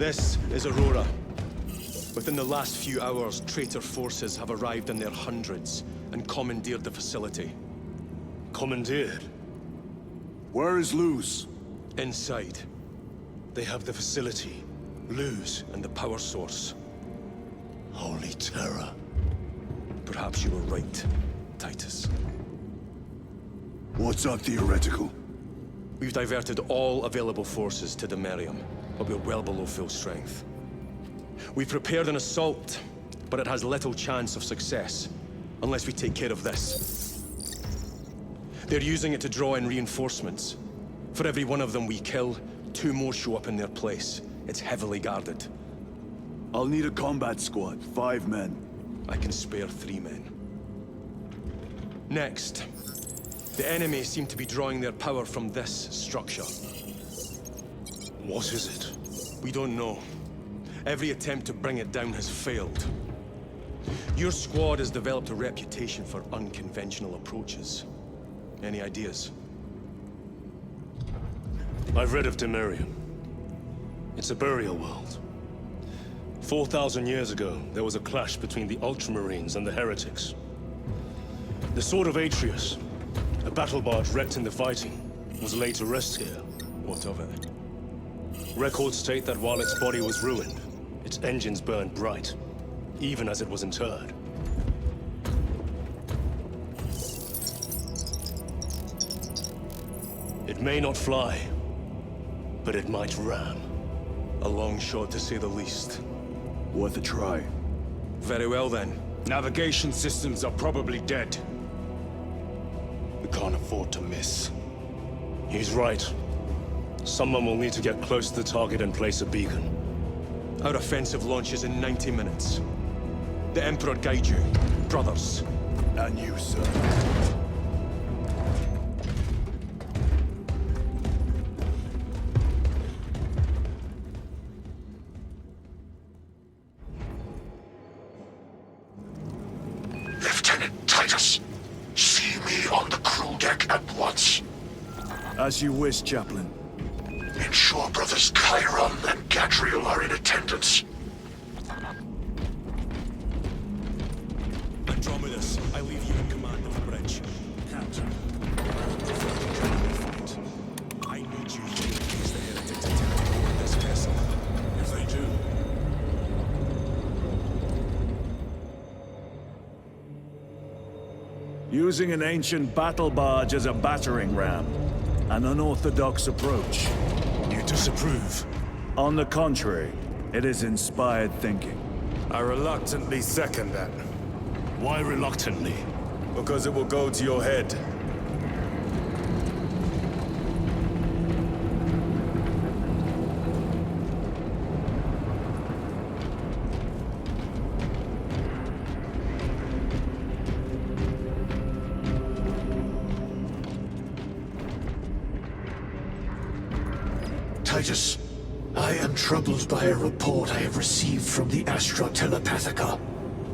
This is Aurora. Within the last few hours, traitor forces have arrived in their hundreds and commandeered the facility. Commandeered? Where is Luz? Inside. They have the facility, Luz, and the power source. Holy terror. Perhaps you were right, Titus. What's our theoretical? We've diverted all available forces to the millennium, but we're well below full strength. We've prepared an assault, but it has little chance of success, unless we take care of this. They're using it to draw in reinforcements. For every one of them we kill, 2 more show up in their place. It's heavily guarded. I'll need a combat squad, 5 men. I can spare 3 men. Next, the enemy seem to be drawing their power from this structure. What is it? We don't know. Every attempt to bring it down has failed. Your squad has developed a reputation for unconventional approaches. Any ideas? I've read of Demirium. It's a burial world. 4,000 years ago, there was a clash between the Ultramarines and the heretics. The Sword of Atreus, a battle barge wrecked in the fighting, was laid to rest here. What of it? Records state that while its body was ruined, its engines burned bright, even as it was interred. It may not fly, but it might ram. A long shot, to say the least. Worth a try. Very well, then. Navigation systems are probably dead. We can't afford to miss. He's right. Someone will need to get close to the target and place a beacon. Our offensive launches in 90 minutes. The Emperor guide you, brothers. And you, sir. Lieutenant Titus, see me on the crew deck at once. As you wish, Chaplain. Ensure brothers Chiron and Gadriel are in attendance. Andromedus, I leave you in command of the bridge. Captain, I need you here in case the heretics attempt to board this vessel. If they do, Using an ancient battle barge as a battering ram. An unorthodox approach. you disapprove. On the contrary, it is inspired thinking. I reluctantly second that. Why reluctantly? Because it will go to your head. Titus, I am troubled by a report I have received from the Astra Telepathica.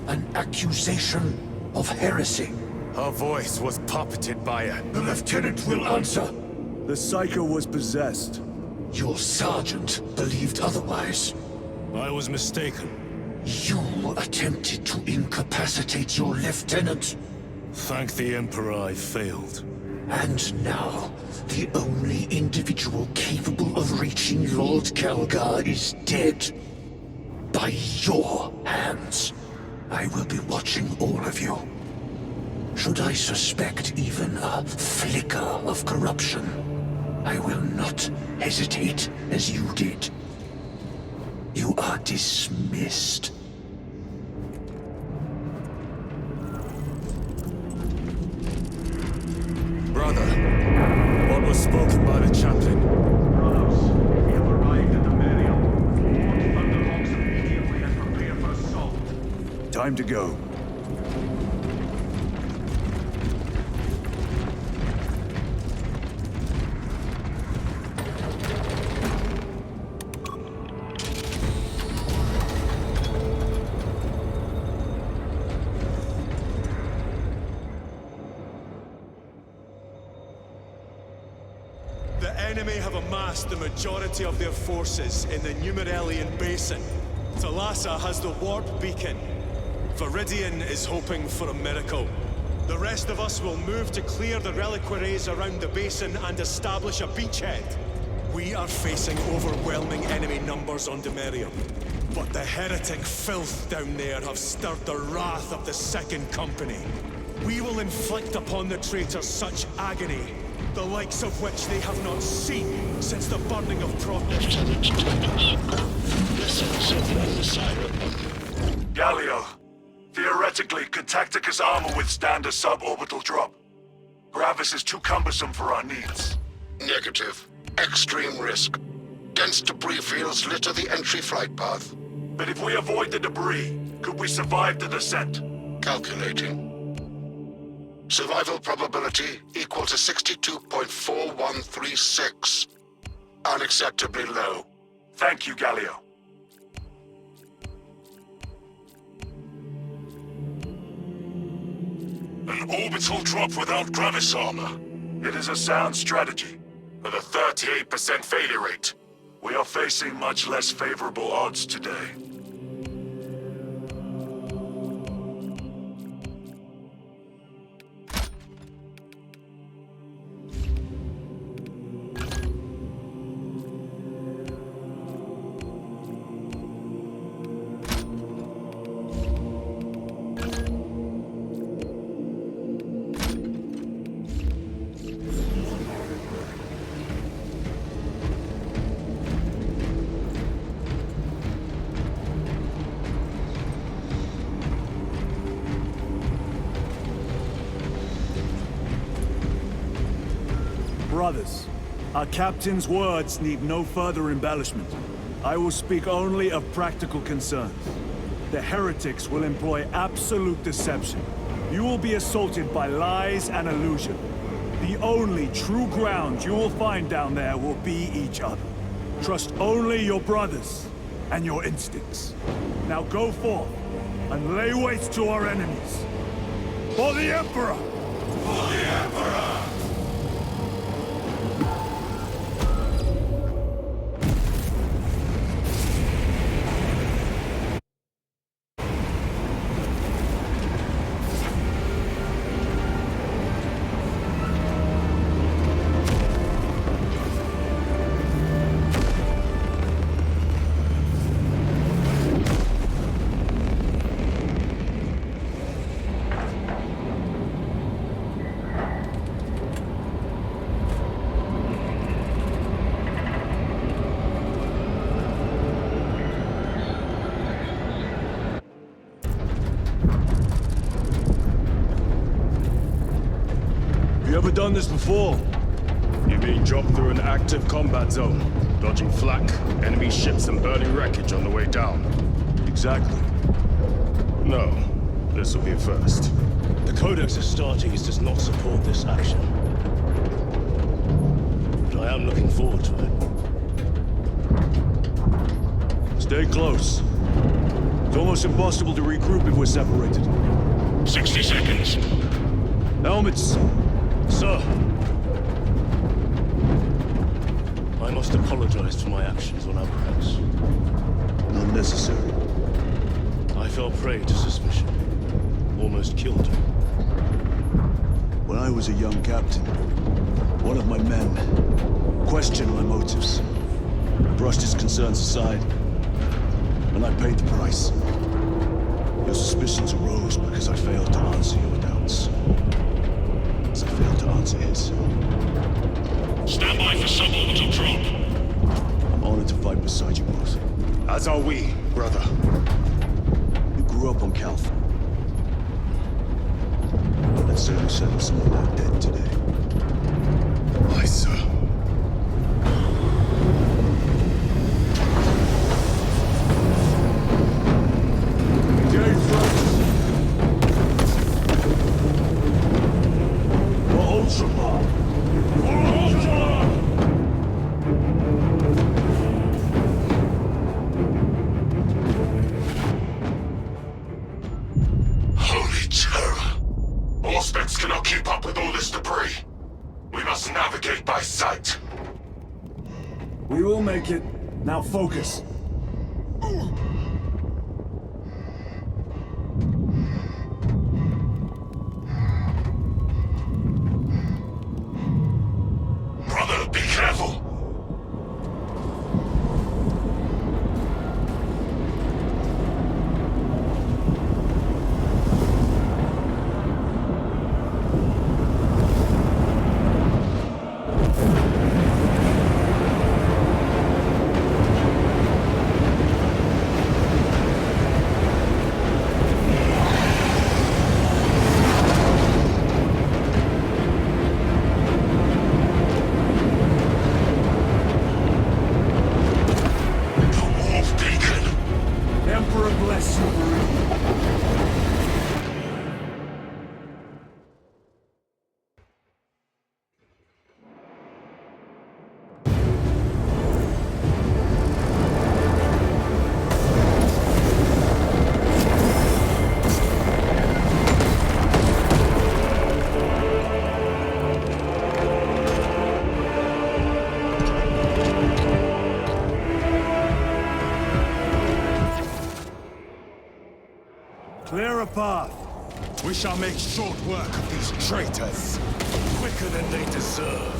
An accusation of heresy. Her voice was puppeted by a... The lieutenant will answer. The Psycho was possessed. Your sergeant believed otherwise. I was mistaken. You attempted to incapacitate your lieutenant. Thank the Emperor I failed. And now, the only individual capable of reaching Lord Calgar is dead. By your hands. I will be watching all of you. Should I suspect even a flicker of corruption, I will not hesitate as you did. You are dismissed. Brother, what was spoken by the chaplain? Brothers, we have arrived at the millennium. Launch thunderbolts immediately and prepare for assault. Time to go. The enemy have amassed the majority of their forces in the Numerian Basin. Thalassa has the warp beacon. Viridian is hoping for a miracle. The rest of us will move to clear the reliquaries around the basin and establish a beachhead. We are facing overwhelming enemy numbers on Demerium. But the heretic filth down there have stirred the wrath of the Second Company. We will inflict upon the traitors such agony, the likes of which they have not seen since the burning of Lieutenant Titus, lessons of the siren. Galio, theoretically, could Tacticus armor withstand a suborbital drop? Gravis is too cumbersome for our needs. Negative. Extreme risk. Dense debris fields litter the entry flight path. But if we avoid the debris, could we survive the descent? Calculating. Survival probability equal to 62.4136. Unacceptably low. Thank you, Galio. An orbital drop without Gravis armor. It is a sound strategy, with a 38% failure rate. We are facing much less favorable odds today. Brothers, our captain's words need no further embellishment. I will speak only of practical concerns. The heretics will employ absolute deception. You will be assaulted by lies and illusion. The only true ground you will find down there will be each other. Trust only your brothers and your instincts. Now go forth and lay waste to our enemies. For the Emperor! For the Emperor! Ever done this before? You mean drop through an active combat zone, dodging flak, enemy ships and burning wreckage on the way down? Exactly. No, this will be a first. The Codex Astartes does not support this action. But I am looking forward to it. Stay close. It's almost impossible to regroup if we're separated. 60 seconds. Helmets! Sir! I must apologize for my actions on Abrax. Not necessary. I fell prey to suspicion. Almost killed her. When I was a young captain, one of my men questioned my motives. I brushed his concerns aside, and I paid the price. Your suspicions arose because I failed to answer your doubts. As I failed to answer his. Stand by for suborbital drop. I'm honored to fight beside you both. As are we, brother. You grew up on Calth. Let's say we settle some of that debt today. Aye, sir. Holy terror! Auspex cannot keep up with all this debris. We must navigate by sight. We will make it. Now focus. Brother, be careful! Clear a path. We shall make short work of these traitors. Quicker than they deserve.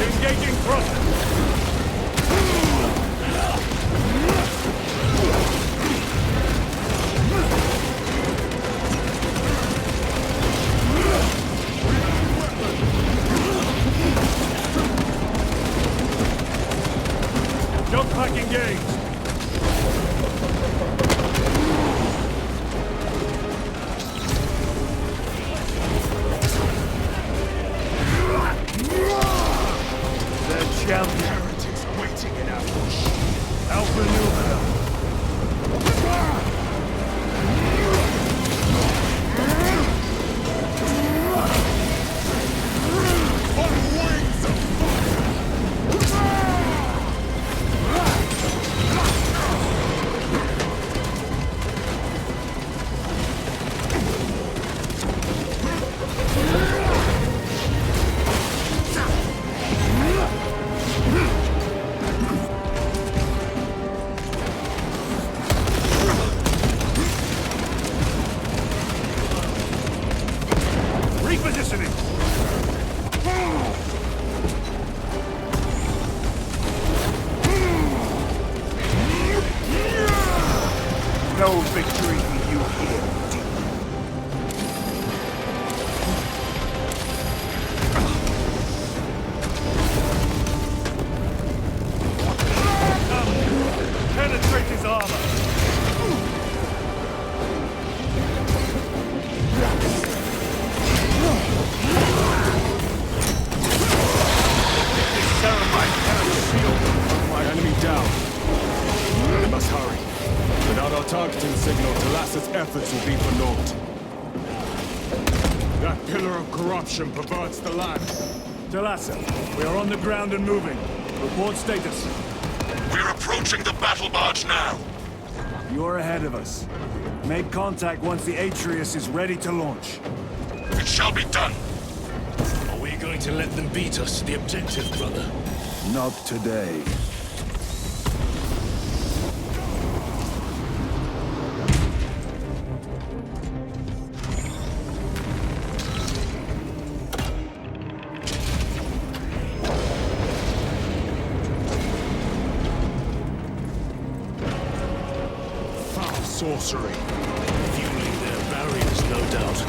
Engaging thrust. Jump pack engaged. The champion. Heretics waiting in ambush. Alpha Numa. Repositioning! No victory for you here. Penetrate his armor! Enemy down. We must hurry. Without our targeting signal, Talas's efforts will be for naught. That pillar of corruption perverts the land. Talassa, we are on the ground and moving. Report status. We're approaching the battle barge now. You're ahead of us. Make contact once the Atreus is ready to launch. It shall be done. Are we going to let them beat us to the objective, brother? Not today. Foul sorcery. Fueling their barriers, no doubt.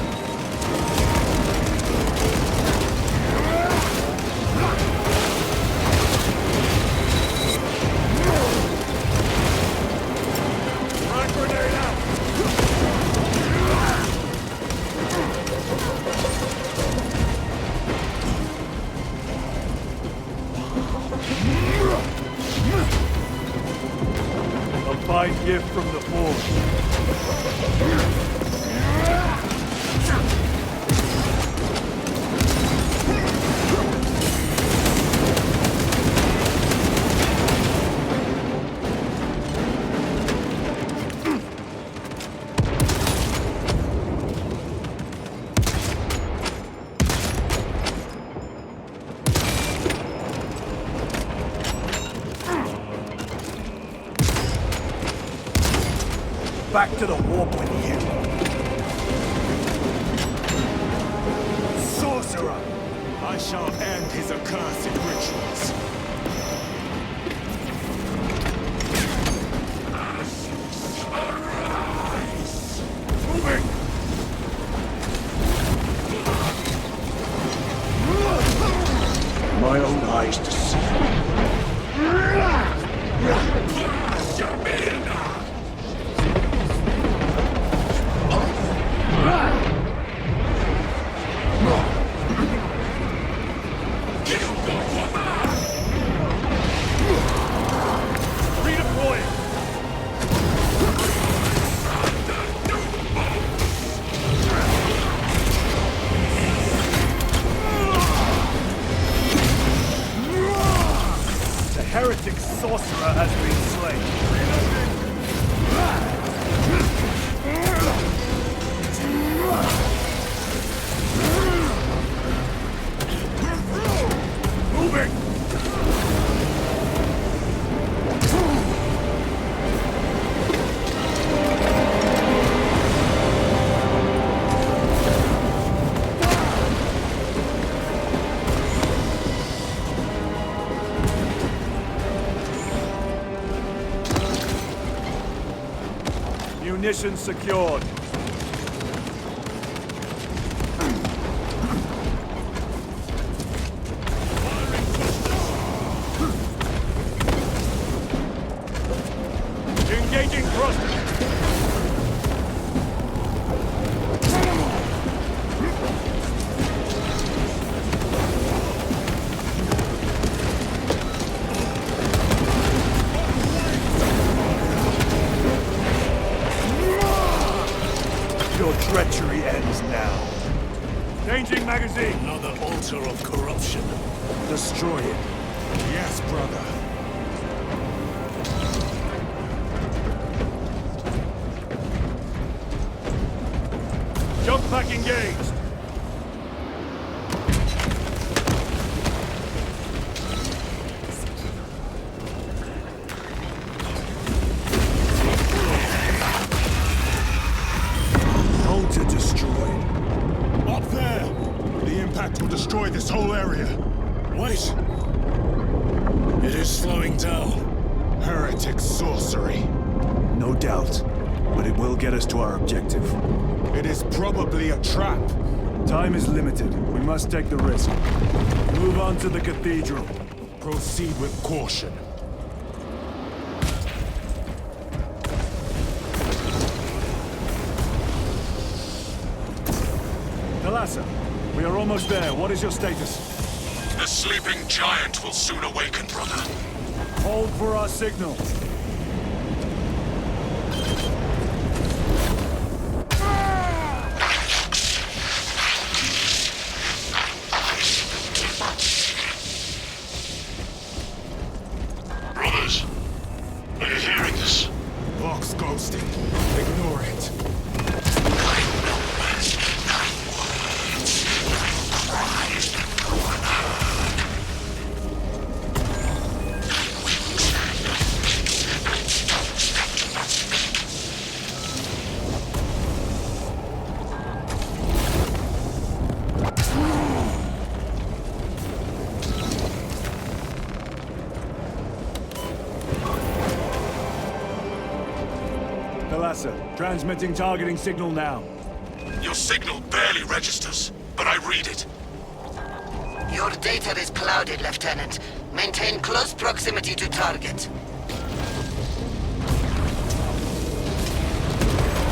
A fine gift from the Forge. back to the warp with you. Sorcerer! I shall end his accursed rituals. Moving! My own eyes to see. Heretic sorcerer has been slain. Moving! Munitions secured. Engaging thrusters. Your treachery ends now. Changing magazine. Another altar of corruption. Destroy it. Yes, brother. Jump pack engaged. Altar destroyed. Up there! The impact will destroy this whole area. Wait! It is slowing down. Heretic sorcery. No doubt, but it will get us to our objective. It is probably a trap. Time is limited. We must take the risk. Move on to the cathedral. Proceed with caution. Thalassa, we are almost there. What is your status? The sleeping giant will soon awaken, brother. Hold for our signal. Brothers, are you hearing this? Box ghosting. Ignore it. Thalassa, transmitting targeting signal now. Your signal barely registers, but I read it. Your data is clouded, Lieutenant. Maintain close proximity to target.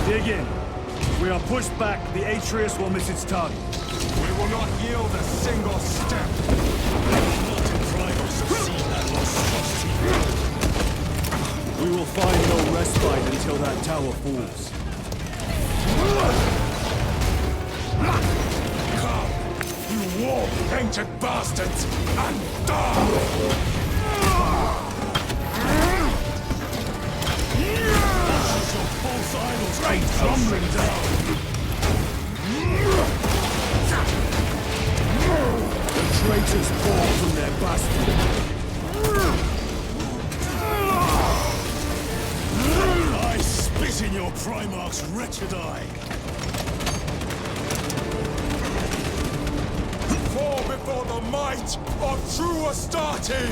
Dig in. If we are pushed back, the Atreus will miss its target. We will not yield a single step. Not deprive us of seeing that monstrosity. We will find no respite until that tower falls. Come, you war-painted bastards, and die! Your false idols Great tumbling down! The traitors fall from their bastion. I spit Right in your Primarch's wretched eye. Fall before the might of true Astartes!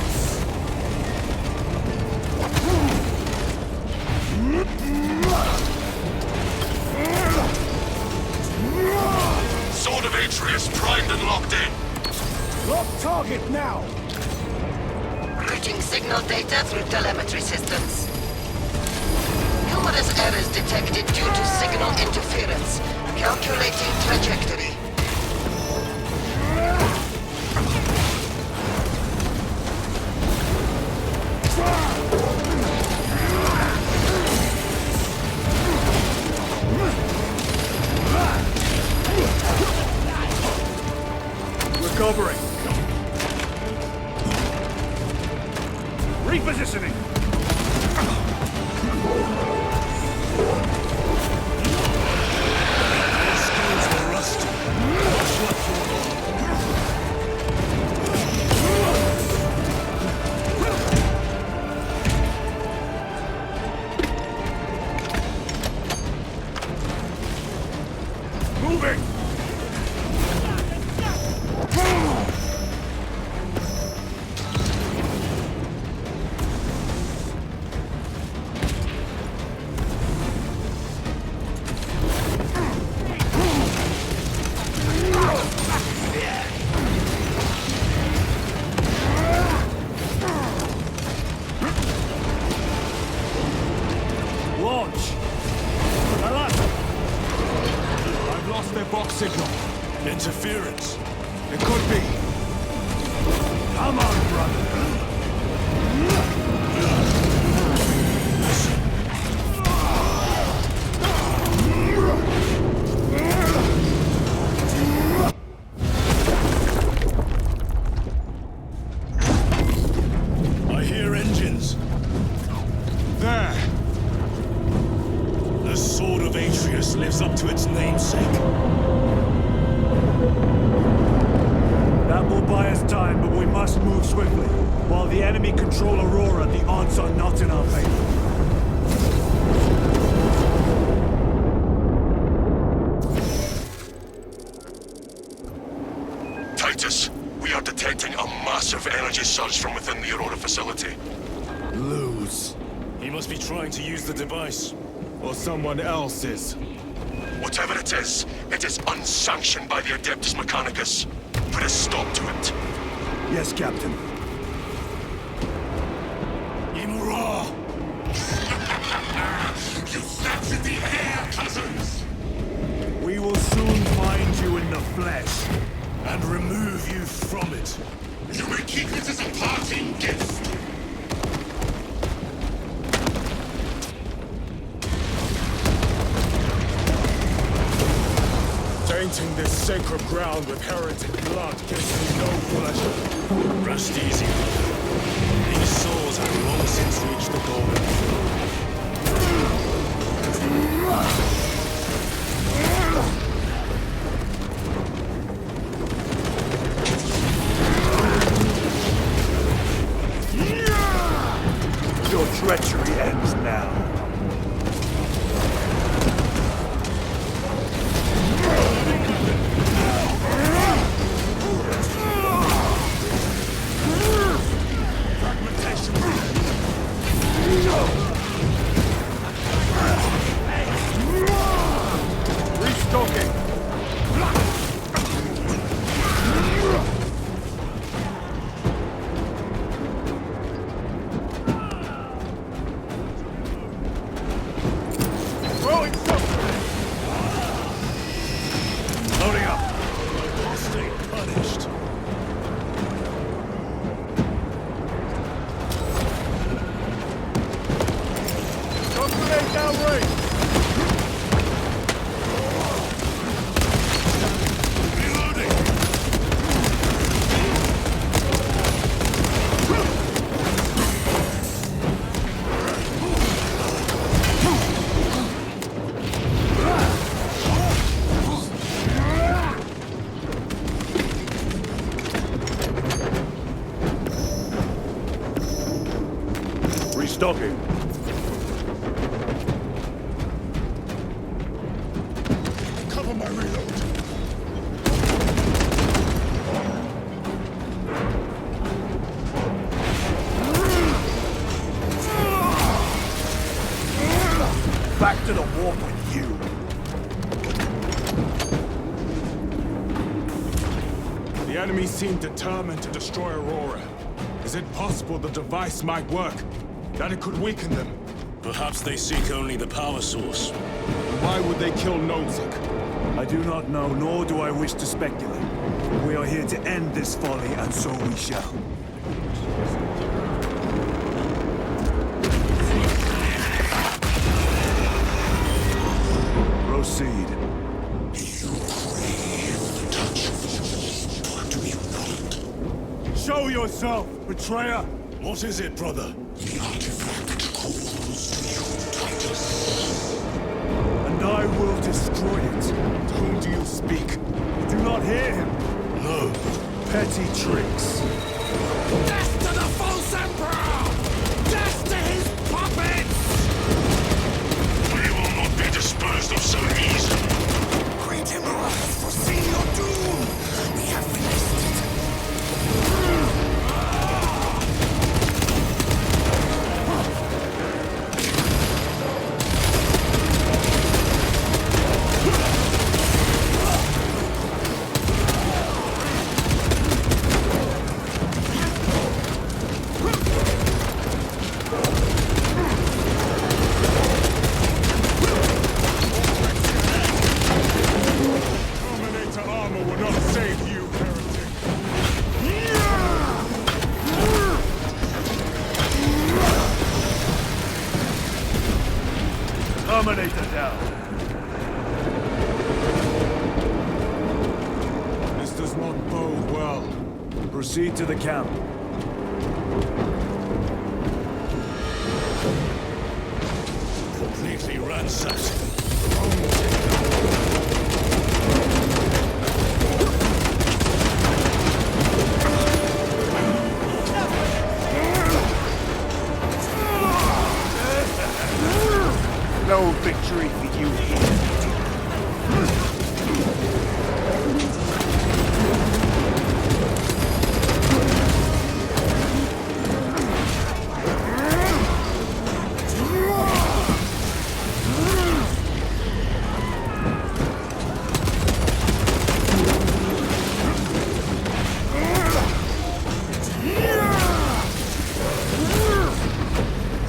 Sword of Atreus primed and locked in. Lock target now! Routing signal data through telemetry systems. Numerous errors detected due to signal interference. Calculating trajectory. Recovering. Repositioning. Skills were rusty. Moving. Launch! Alas! I've lost their box signal. Interference. It could be. Come on, brother. I hear engines. There. The Sword of Atreus lives up to its namesake. That will buy us time, but we must move swiftly. While the enemy control Aurora, the odds are not in our favor. Titus, we are detecting a massive energy surge from within the Aurora facility. Lose. He must be trying to use the device. Or someone else is. Whatever it is unsanctioned by the Adeptus Mechanicus. Put a stop to it. Yes, Captain. IMURAH! You captured the air, cousins! We will soon find you in the flesh. And remove you from it. You may keep it as a parting gift. Tainting this sacred ground with heretic blood gives me no pleasure. Rest easy, brother. These souls have long since reached the golden throne. Your treachery ends now. Restocking. Throwing something. Loading up. Stay punished. Grenade downrange. Reloading. Restocking. my reload. Back to the warp with you. The enemy seem determined to destroy Aurora. Is it possible the device might work? That it could weaken them? Perhaps they seek only the power source. Why would they kill Nozick? I do not know, nor do I wish to speculate. We are here to end this folly, and so we shall. Proceed. You crave the touch of war, do you not? Show yourself, betrayer! What is it, brother? The artifact calls to you, Titus. And I will destroy it. To whom do you speak? You do not hear him. No. Petty tricks. Death to the false emperor! Death to his puppets! We will not be disposed of so easily. Great IMURAH has foreseen your doom! We have witnessed it. Terminator armor will not save you, heretic. Terminator down. This does not bode well. Proceed to the camp. Completely ransacked. No victory for you here.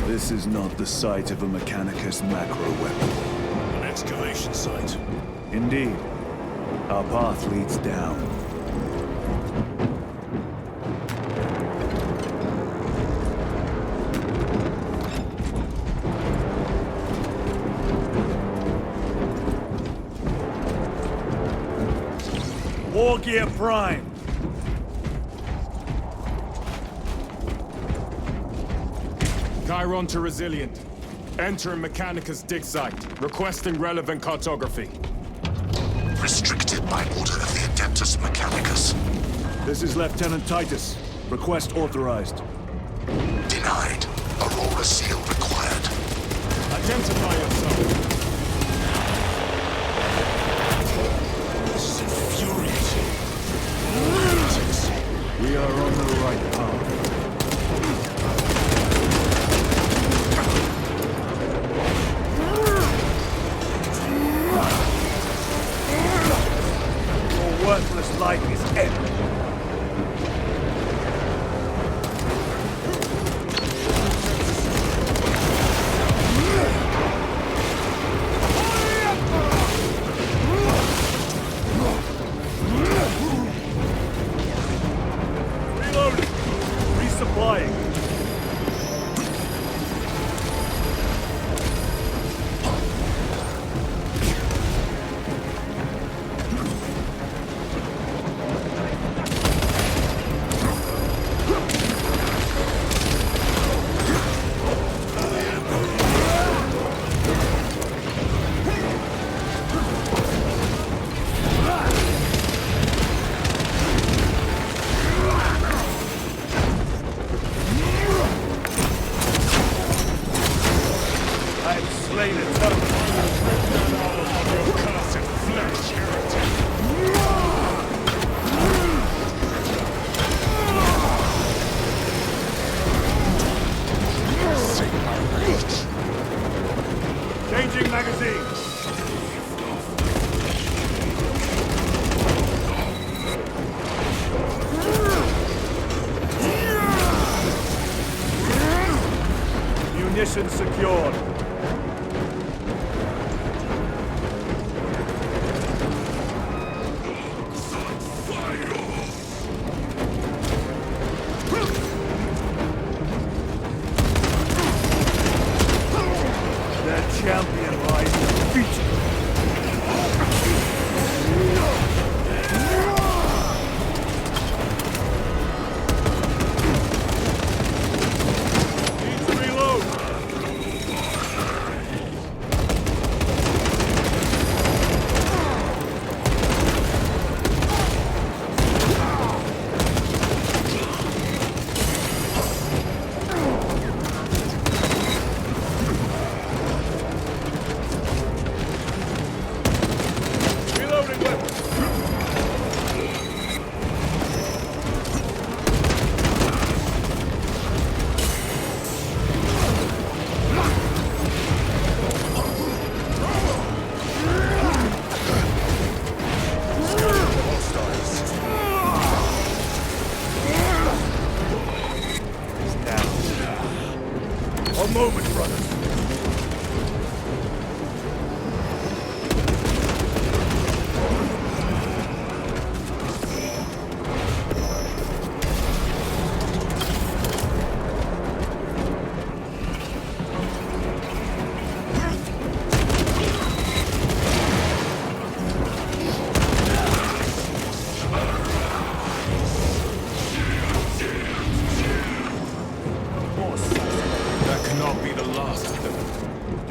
This is not the site of a Mechanicus macro weapon. An excavation site. Indeed. Our path leads down. War Gear Prime! Chiron to Resilient. Enter Mechanicus dig site, requesting relevant cartography. Restricted by order of the Adeptus Mechanicus. This is Lieutenant Titus. Request authorized. Denied. Aurora seal required. Identify yourself. This is infuriating. We are on the right path. Your worthless life is ended. Reloading! Resupplying!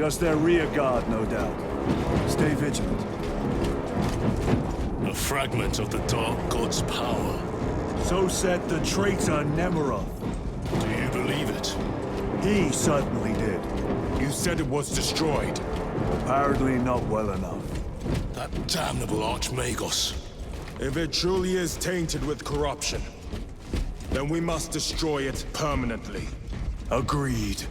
Just their rear guard, no doubt. Stay vigilant. A fragment of the Dark God's power. So said the traitor Nemeroth. Do you believe it? He certainly did. You said it was destroyed. Apparently not well enough. That damnable Archmagos. If it truly is tainted with corruption, then we must destroy it permanently. Agreed.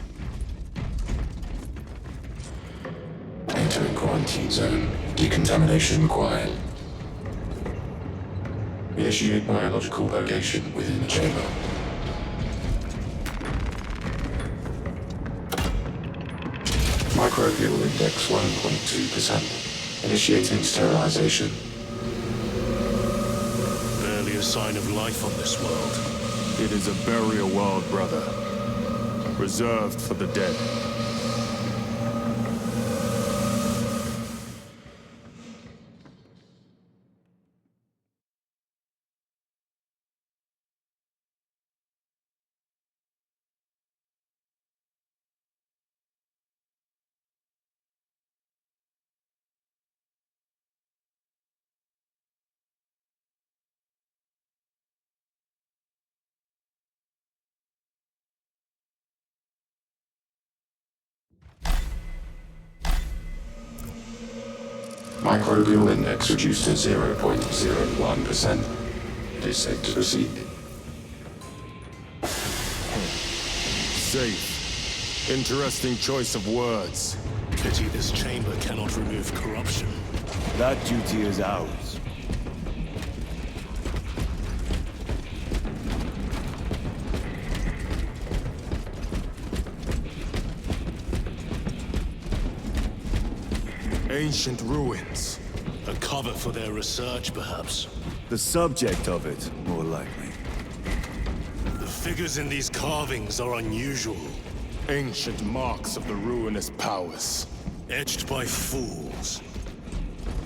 Entering quarantine zone. Decontamination required. Initiate biological purgation within the chamber. Microbial index 1.2%. Initiating sterilization. Barely a sign of life on this world. It is a burial world, brother. Reserved for the dead. Microbial index reduced to 0.01%. It is safe to proceed. Safe. Interesting choice of words. Pity this chamber cannot remove corruption. That duty is ours. Ancient ruins. A cover for their research, perhaps. The subject of it, more likely. The figures in these carvings are unusual. Ancient marks of the ruinous powers. Etched by fools.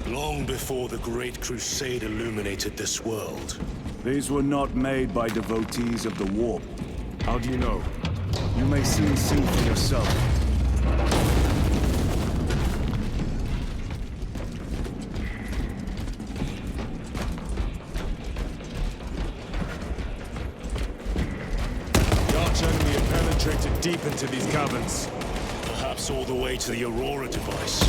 Long before the Great Crusade illuminated this world. These were not made by devotees of the warp. How do you know? You may soon see for yourself. Deep into these caverns. Perhaps all the way to the Aurora device.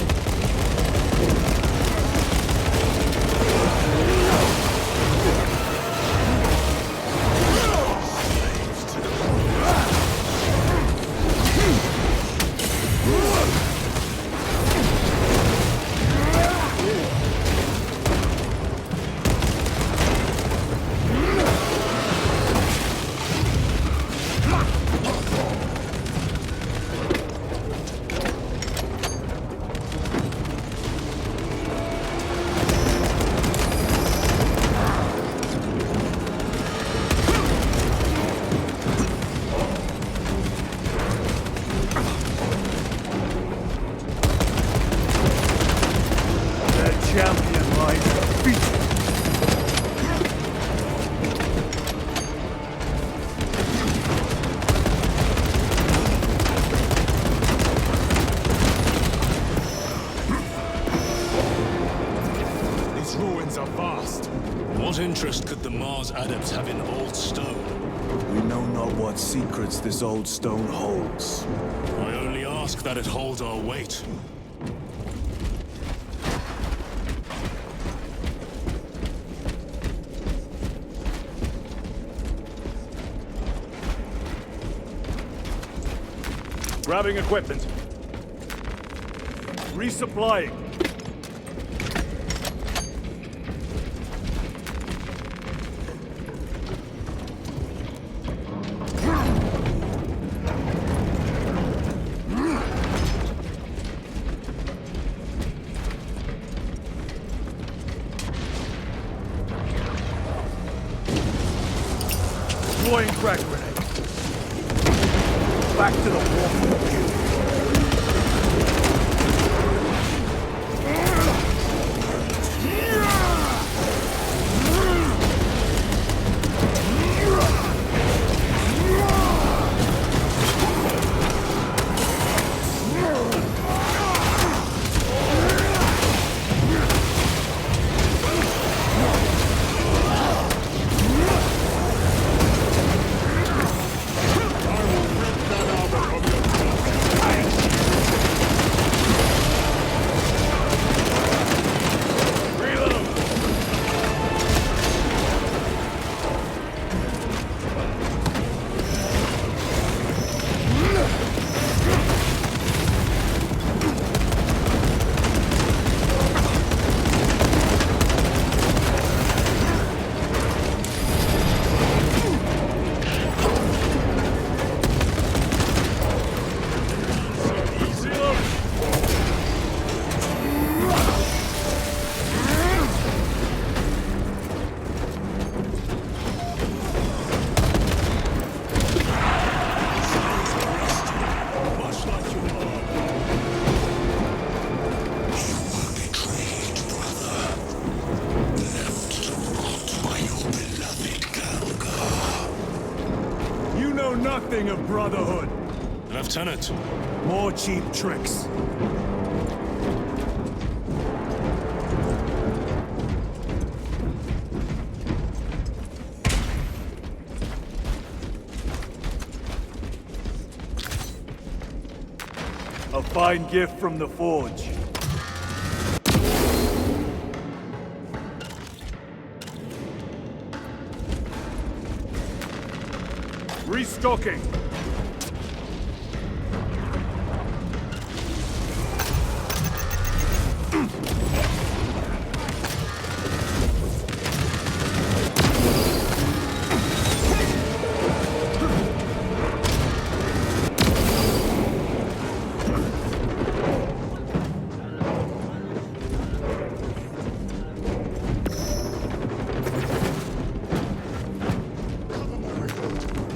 What interest could the Mars adepts have in old stone? We know not what secrets this old stone holds. I only ask that it holds our weight. Grabbing equipment. Resupplying. Deploying crack grenade. Back to the wall. nothing of brotherhood. Lieutenant, More cheap tricks. A fine gift from the Forge. Restocking.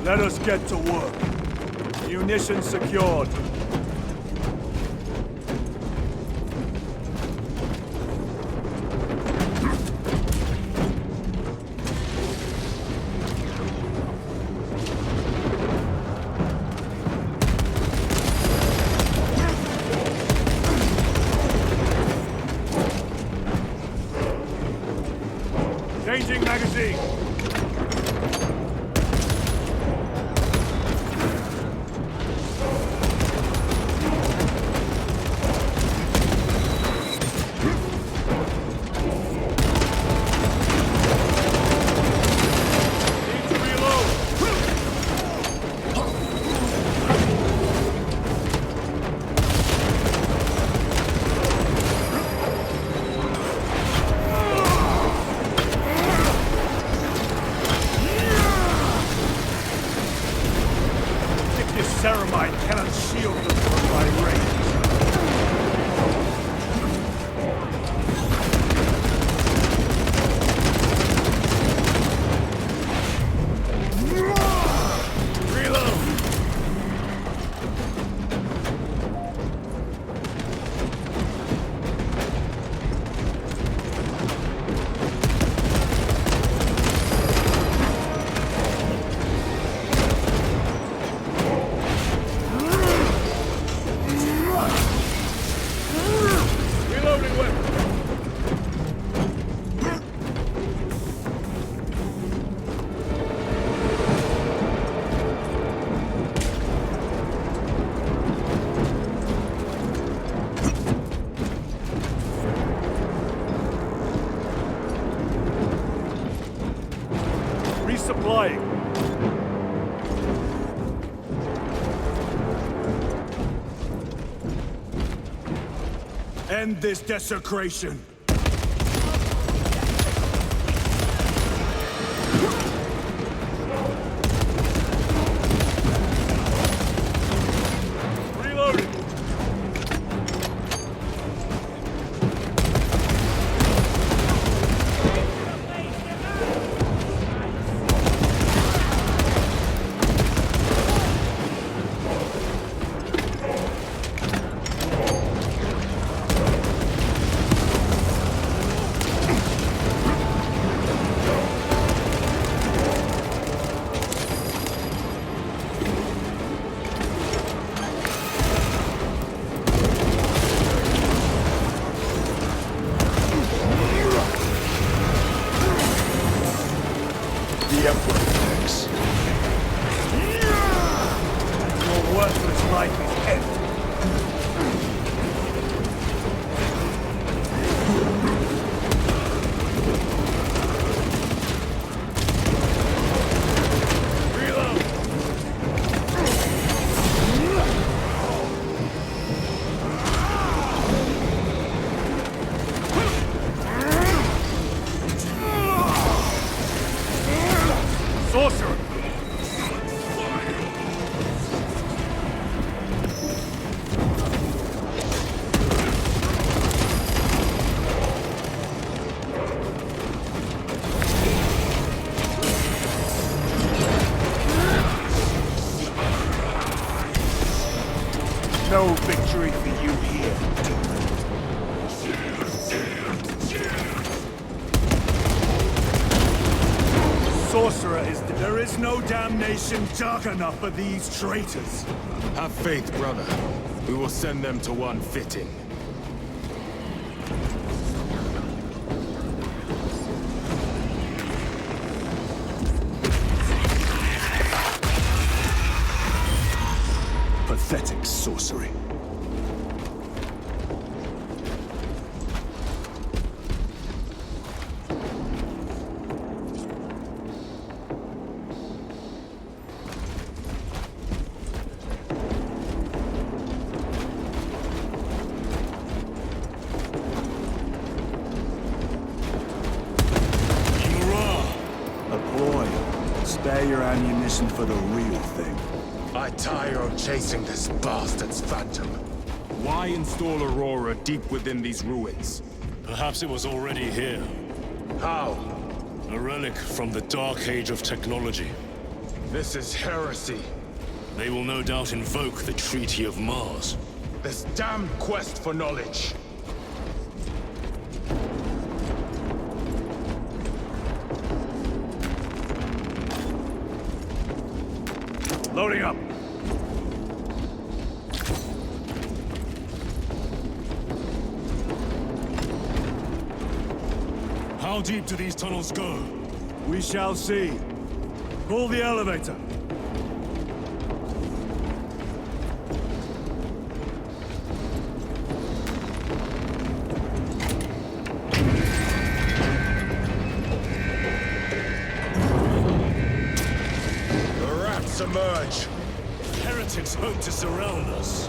Let us get to work. Munitions secured. Changing magazine. Ceramide cannot shield them from my range. Reload! Resupplying. End this desecration. Reloading. The Emperor attacks. Your worthless life is ended. sorcerer is... There is no damnation dark enough for these traitors. Have faith, brother. We will send them to one fitting. Pathetic sorcery. Spare your ammunition for the real thing. I tire of chasing this bastard's phantom. Why install Aurora deep within these ruins? Perhaps it was already here. How? A relic from the Dark Age of technology. This is heresy. They will no doubt invoke the Treaty of Mars. This damned quest for knowledge. Loading up. How deep do these tunnels go? We shall see. Pull the elevator. Emerge. Heretics hope to surround us.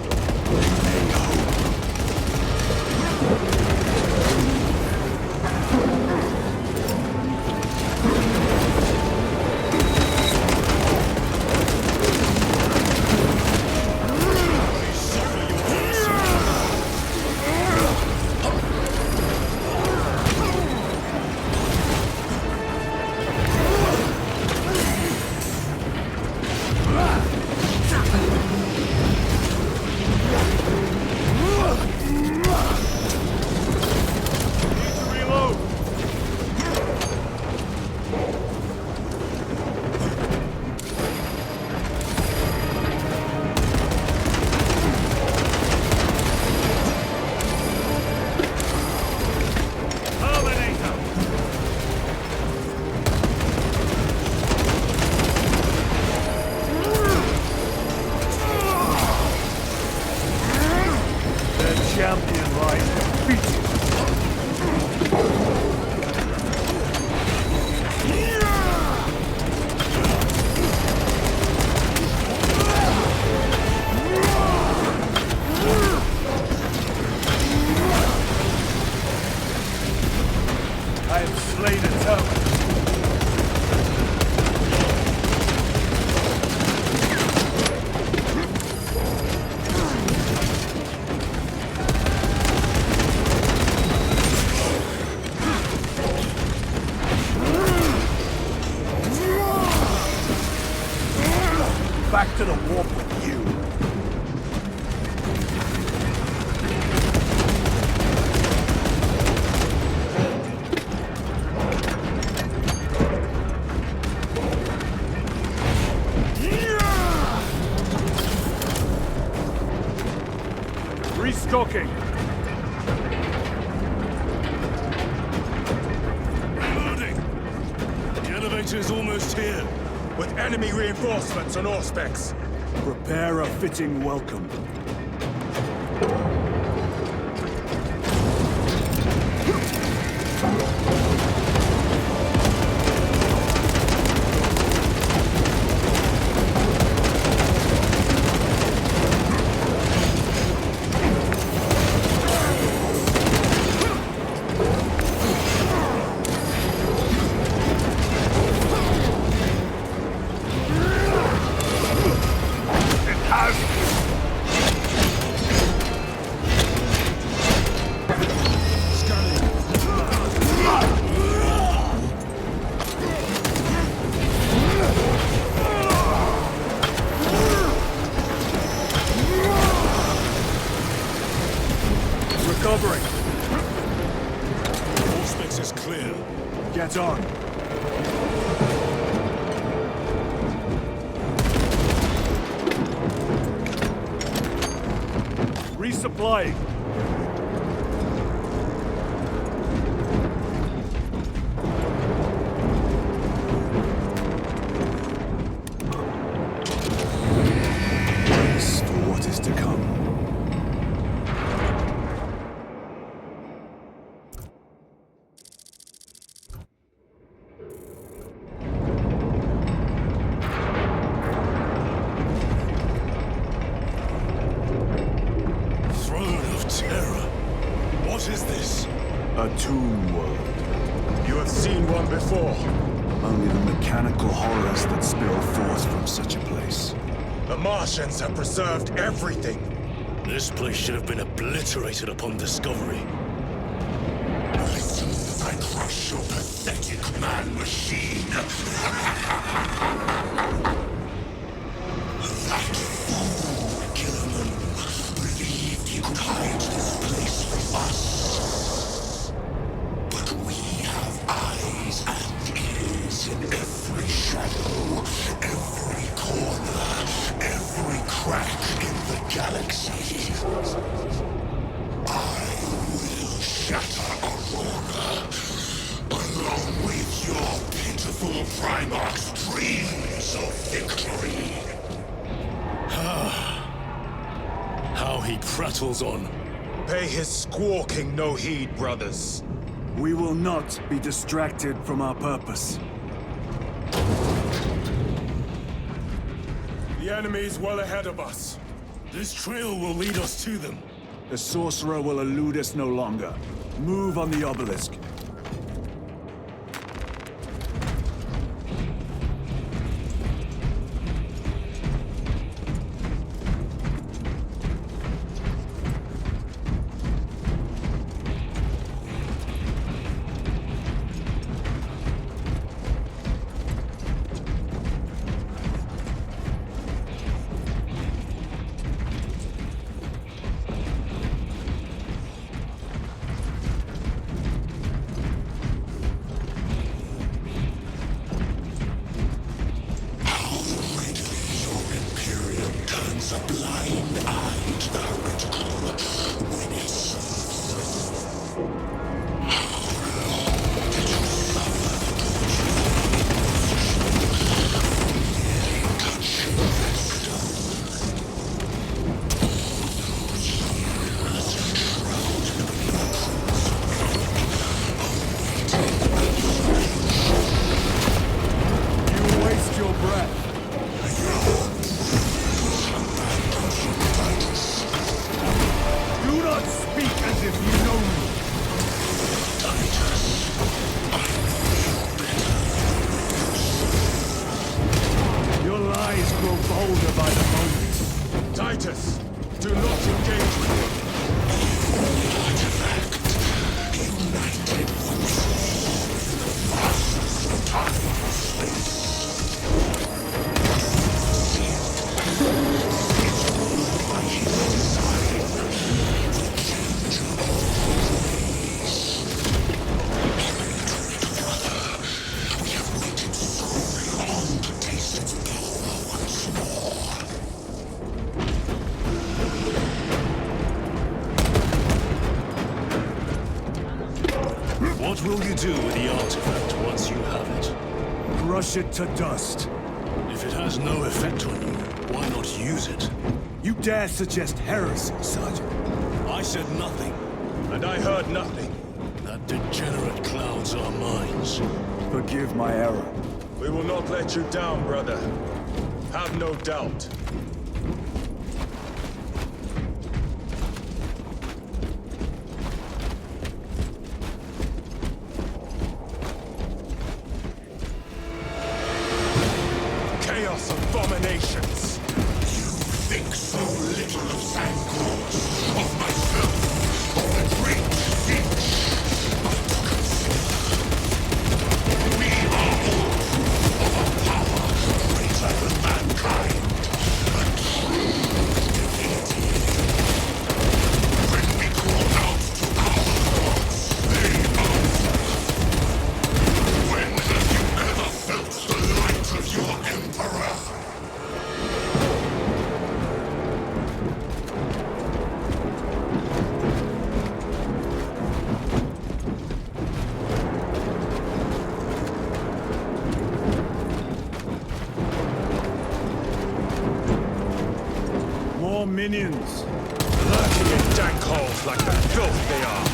Back to the warp with you. Restocking. Loading. The elevator is almost here. With enemy reinforcements on all specs. Prepare a fitting welcome. Recovering. All specs is clear. Get on. Resupplying. Brace for what is to come. A tomb world. You have seen one before. Only the mechanical horrors that spill forth from such a place. The Martians have preserved everything. This place should have been obliterated upon discovery. Listen as I crush your pathetic man-machine. That fool, Killerman, believed he could hide this place from us. But we have eyes and ears in every shadow, every corner, every crack in the galaxy. I will shatter Aurora, along with your pitiful Primarch's dreams of victory. How he prattles on. Pay his squawking no heed, brothers. We will not be distracted from our purpose. The enemy is well ahead of us. This trail will lead us to them. The sorcerer will elude us no longer. Move on the obelisk. A blind eye to the heretical when it serves them. How long did you suffer the torture? Touching that stone. All those years shrouded beneath You waste your breath. Do not speak as if you know me. Titus, Your lies grow bolder by the moment. Titus, do not engage with him. artifact, united once more in the vastness of time and space. It's ruled by his design, the changer of rays. Hatred, brother, we have waited so long to taste its power once more. What will you do with the artifact once you have it? Crush it to dust. If it has no effect on you, why not use it? You dare suggest heresy, Sergeant? I said nothing. And I heard nothing. That degenerate clouds our minds. Forgive my error. We will not let you down, brother. Have no doubt. Chaos abominations! You think so little of Sangors, of myself, of the great Finch. But consider, we are all proof of a power greater than mankind, a more minions. Lurking in dank holes like the filth they are.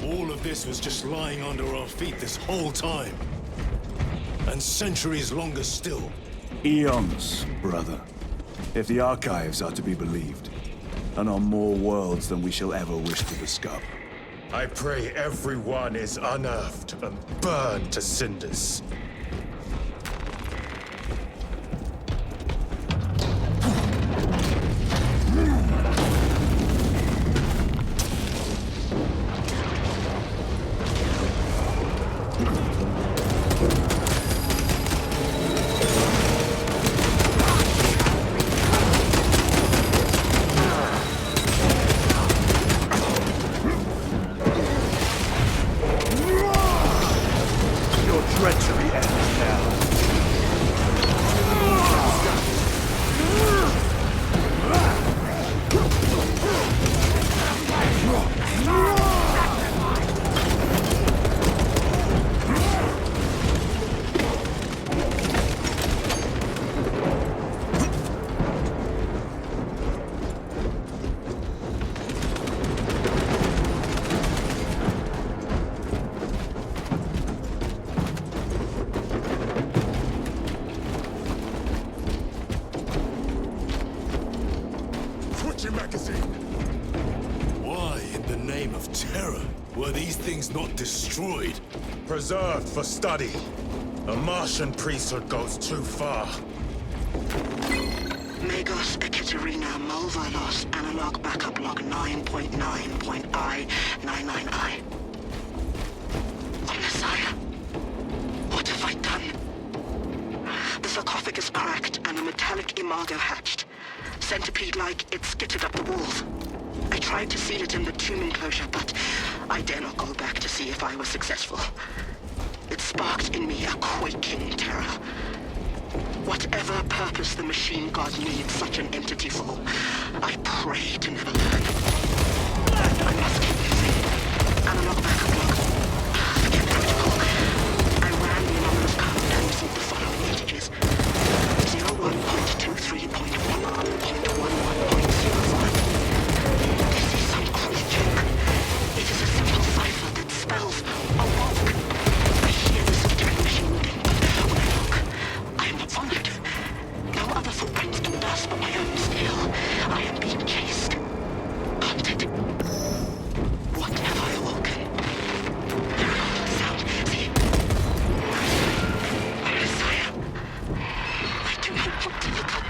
All of this was just lying under our feet this whole time. And centuries longer still. Eons, brother. If the archives are to be believed. And on more worlds than we shall ever wish to discover. I pray everyone is unearthed and burned to cinders. Treachery ends now. Why, in the name of terror, were these things not destroyed? Preserved for study. A Martian priesthood goes too far. Magos Ekaterina Mulvalos analog backup log 9.9.I99I. Messiah, what have I done? The sarcophagus cracked and a metallic imago hatched. Centipede-like, it skittered up the walls. I tried to seal it in the tomb enclosure, but I dare not go back to see if I was successful. It sparked in me a quaking terror. Whatever purpose the machine god needs such an entity for, I pray to never learn. I must keep moving. Analog backup log. Forget protocol. I ran the anomalous code and received the following messages. 01.23.11.11.05. This is some cruel joke. It is a simple cipher that spells awoke. I hear the subterranean machine moving, but when I look, I am not followed. No other footprints do thus but my own still. I am being chased. Hunted. What have I awoken? Sound. See? Messiah. I do not want to look up.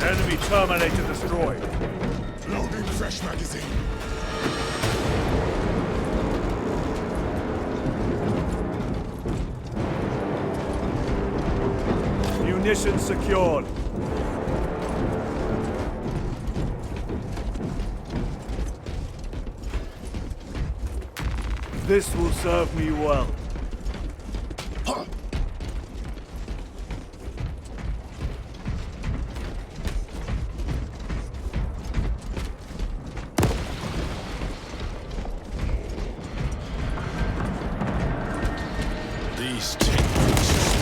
Enemy Terminator destroyed. Loading fresh magazine. Munitions secured. This will serve me well. These tank creatures,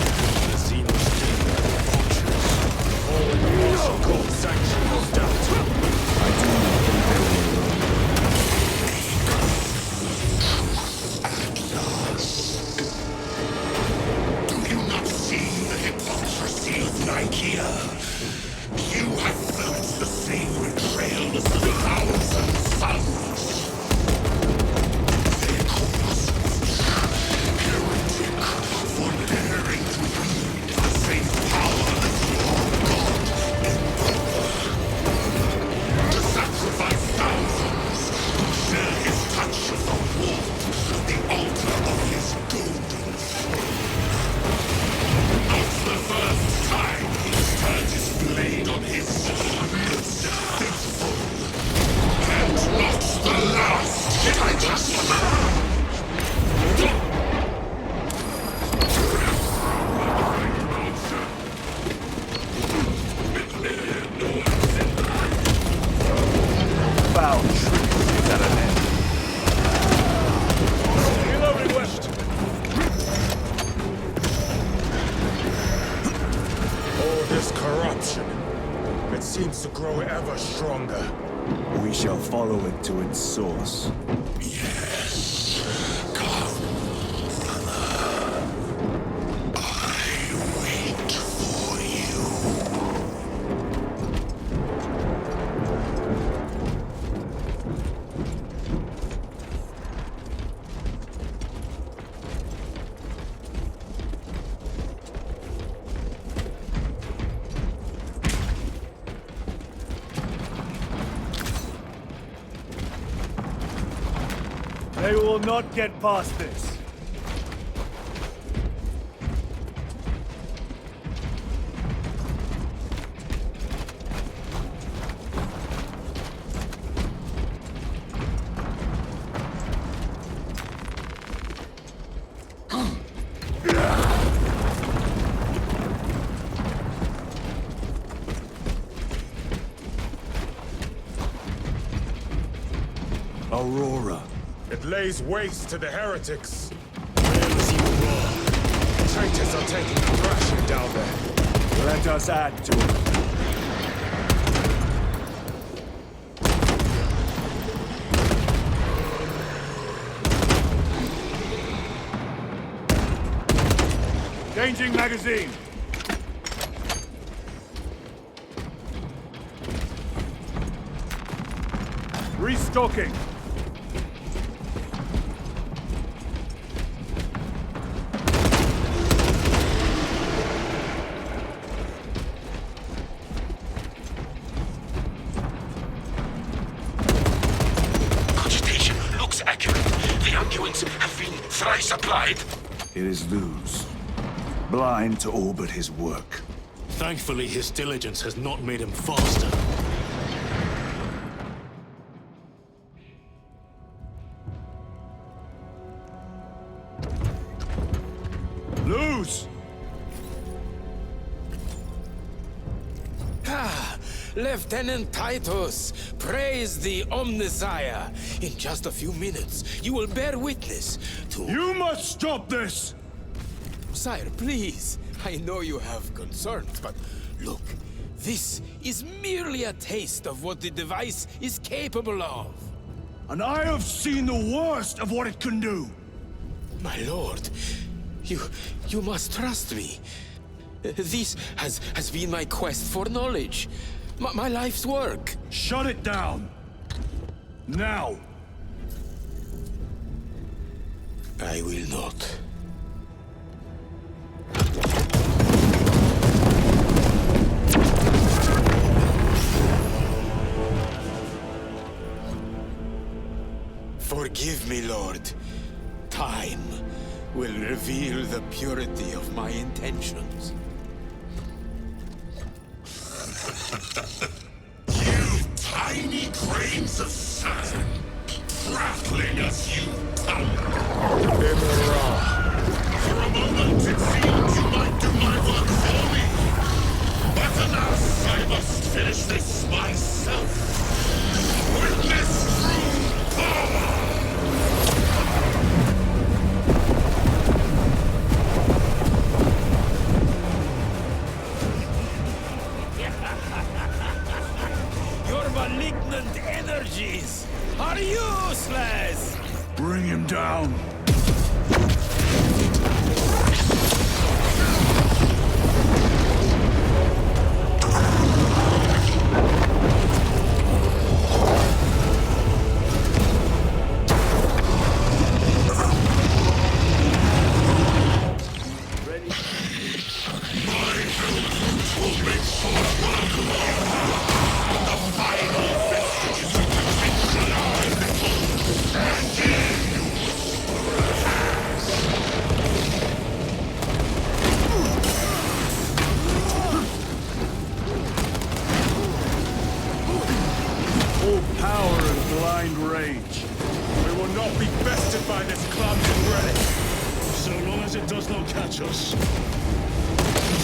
the Xenos came like vultures, all grow ever stronger. We shall follow it to its source. Yes. Come, brother. I wait for you. They will not get past this. Aurora. It lays waste to the heretics. Where's IMURAH? Traitors are taking a thrashing down there. Let us add to it. Changing magazine. Restocking. Cogitation looks accurate. The unguents have been thrice applied. It is Luz. Blind to all but his work. Thankfully, his diligence has not made him faster. Luz! Lieutenant Titus, praise the Omnisire. In just a few minutes, you will bear witness to... You must stop this! Sire, please. I know you have concerns, but look, this is merely a taste of what the device is capable of. And I have seen the worst of what it can do! My lord, you must trust me. This has been my quest for knowledge. My life's work. Shut it down! Now! I will not. Forgive me, Lord. Time will reveal the purity of my intentions. You tiny grains of sand, prattling as you tumble. IMURAH. For a moment, it seemed you might do my work for me. But alas, I must finish this myself. Witness true power! Your malignant energies are useless! Bring him down!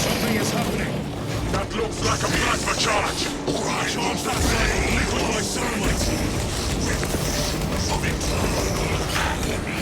Something is happening. That looks like a plasma charge. Charge that thing. Liquid by sunlight. Of eternal agony.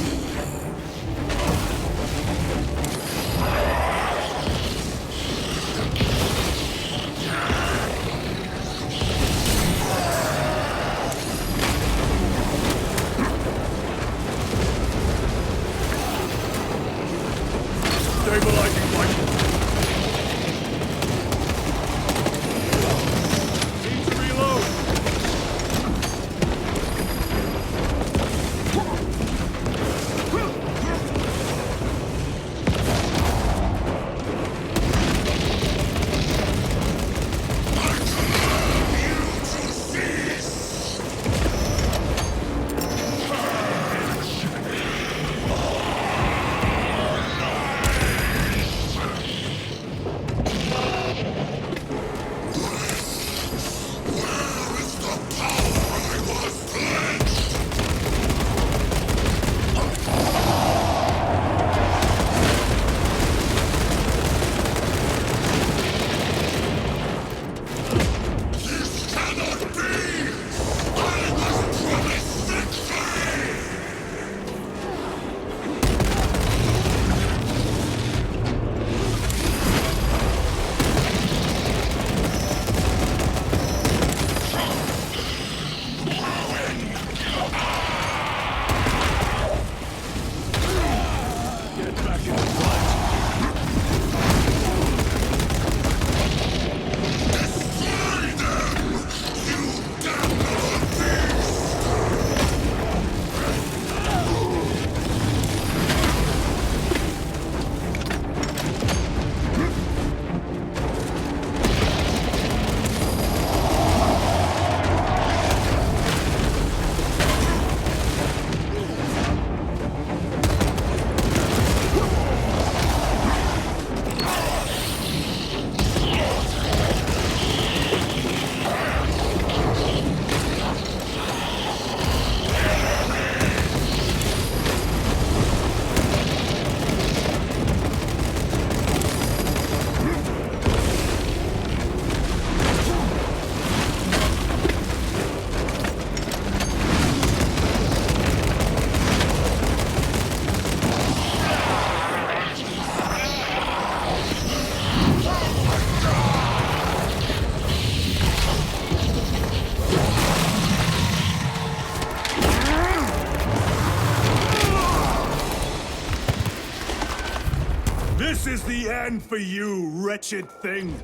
This is the end for you, wretched thing!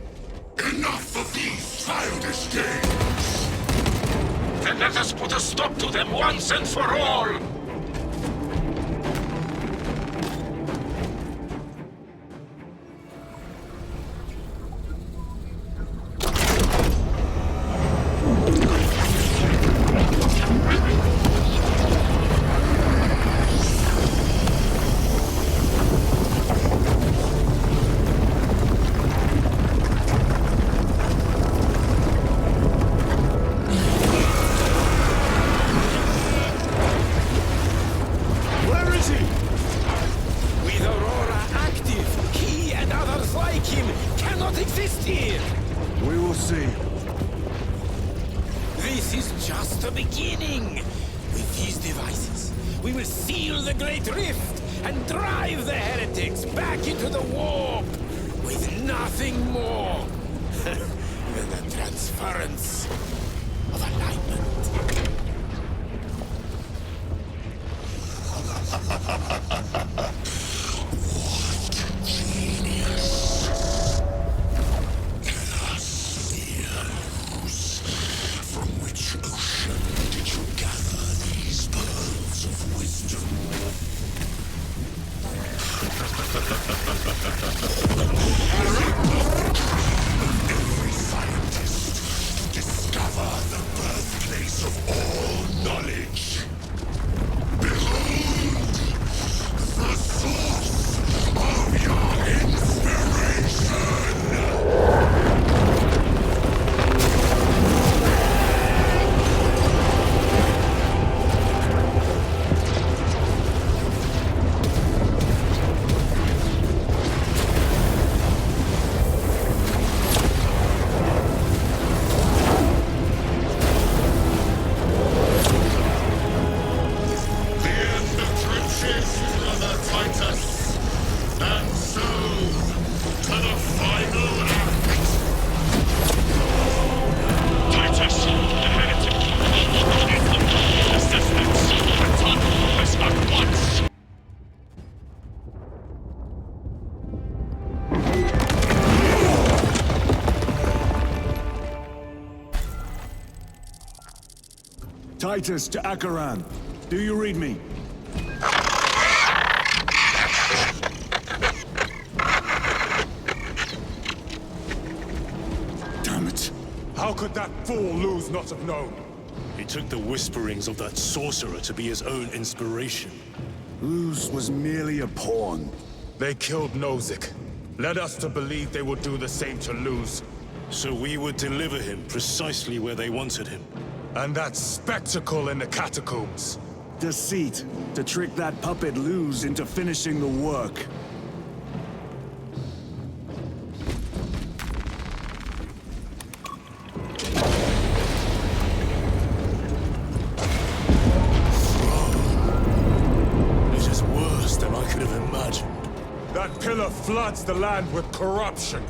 Enough of these childish games! Then let us put a stop to them once and for all! Titus to Akaran. Do you read me? Damn it. How could that fool Luz not have known? He took the whisperings of that sorcerer to be his own inspiration. Luz was merely a pawn. They killed Nozick. Led us to believe they would do the same to Luz. So we would deliver him precisely where they wanted him. And that spectacle in the catacombs. Deceit, to trick that puppet Luz into finishing the work. It is worse than I could have imagined. That pillar floods the land with corruption.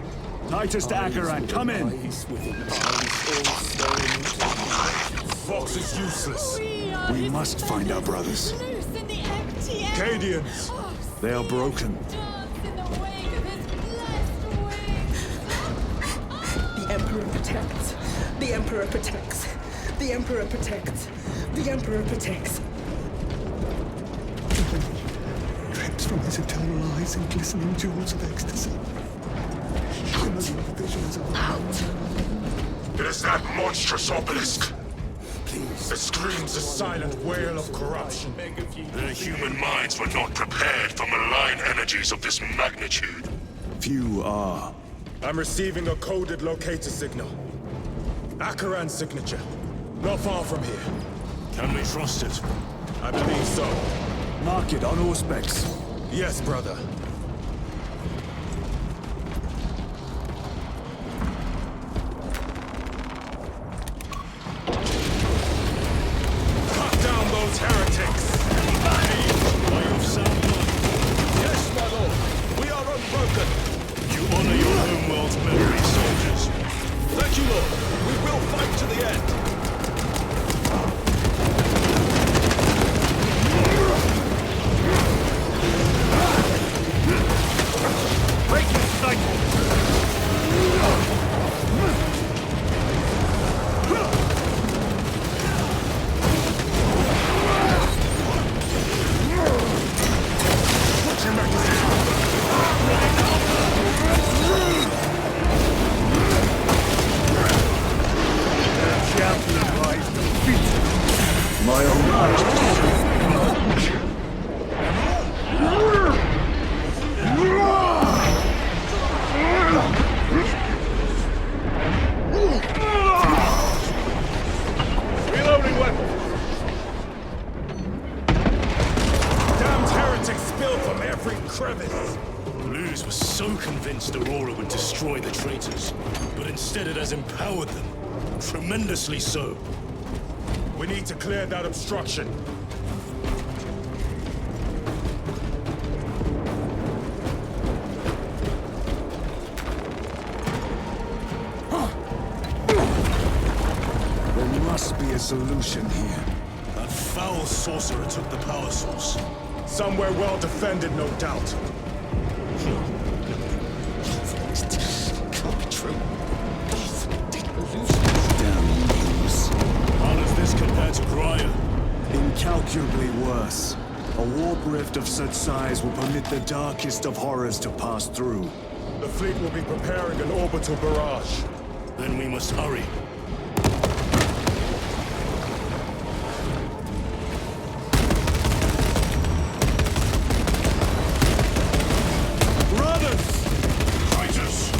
Titus to Akaran, come in! Fox is useless. We must find our brothers. Cadians! They are broken. The Emperor protects. The Emperor protects. The Emperor protects. The Emperor protects. Drips from his eternal eyes in glistening jewels of ecstasy. Out! It is that monstrous obelisk! It screams a silent wail of corruption. Their human minds were not prepared for malign energies of this magnitude. Few are. I'm receiving a coded locator signal. Akaran's signature. Not far from here. Can we trust it? I believe so. Mark it on Auspex. Yes, brother. Cut down those heretics! Yes, my lord. We are unbroken. You honor your homeworld's memory, soldiers. Thank you, Lord. We will fight to the end. every crevice. Luz was so convinced Aurora would destroy the traitors, but instead it has empowered them. Tremendously so. We need to clear that obstruction. There must be a solution here. That foul sorcerer took the power source. Somewhere well defended, no doubt. Can't be true. How does this compare to Graya? Incalculably worse. A warp rift of such size will permit the darkest of horrors to pass through. The fleet will be preparing an orbital barrage. Then we must hurry. Titus!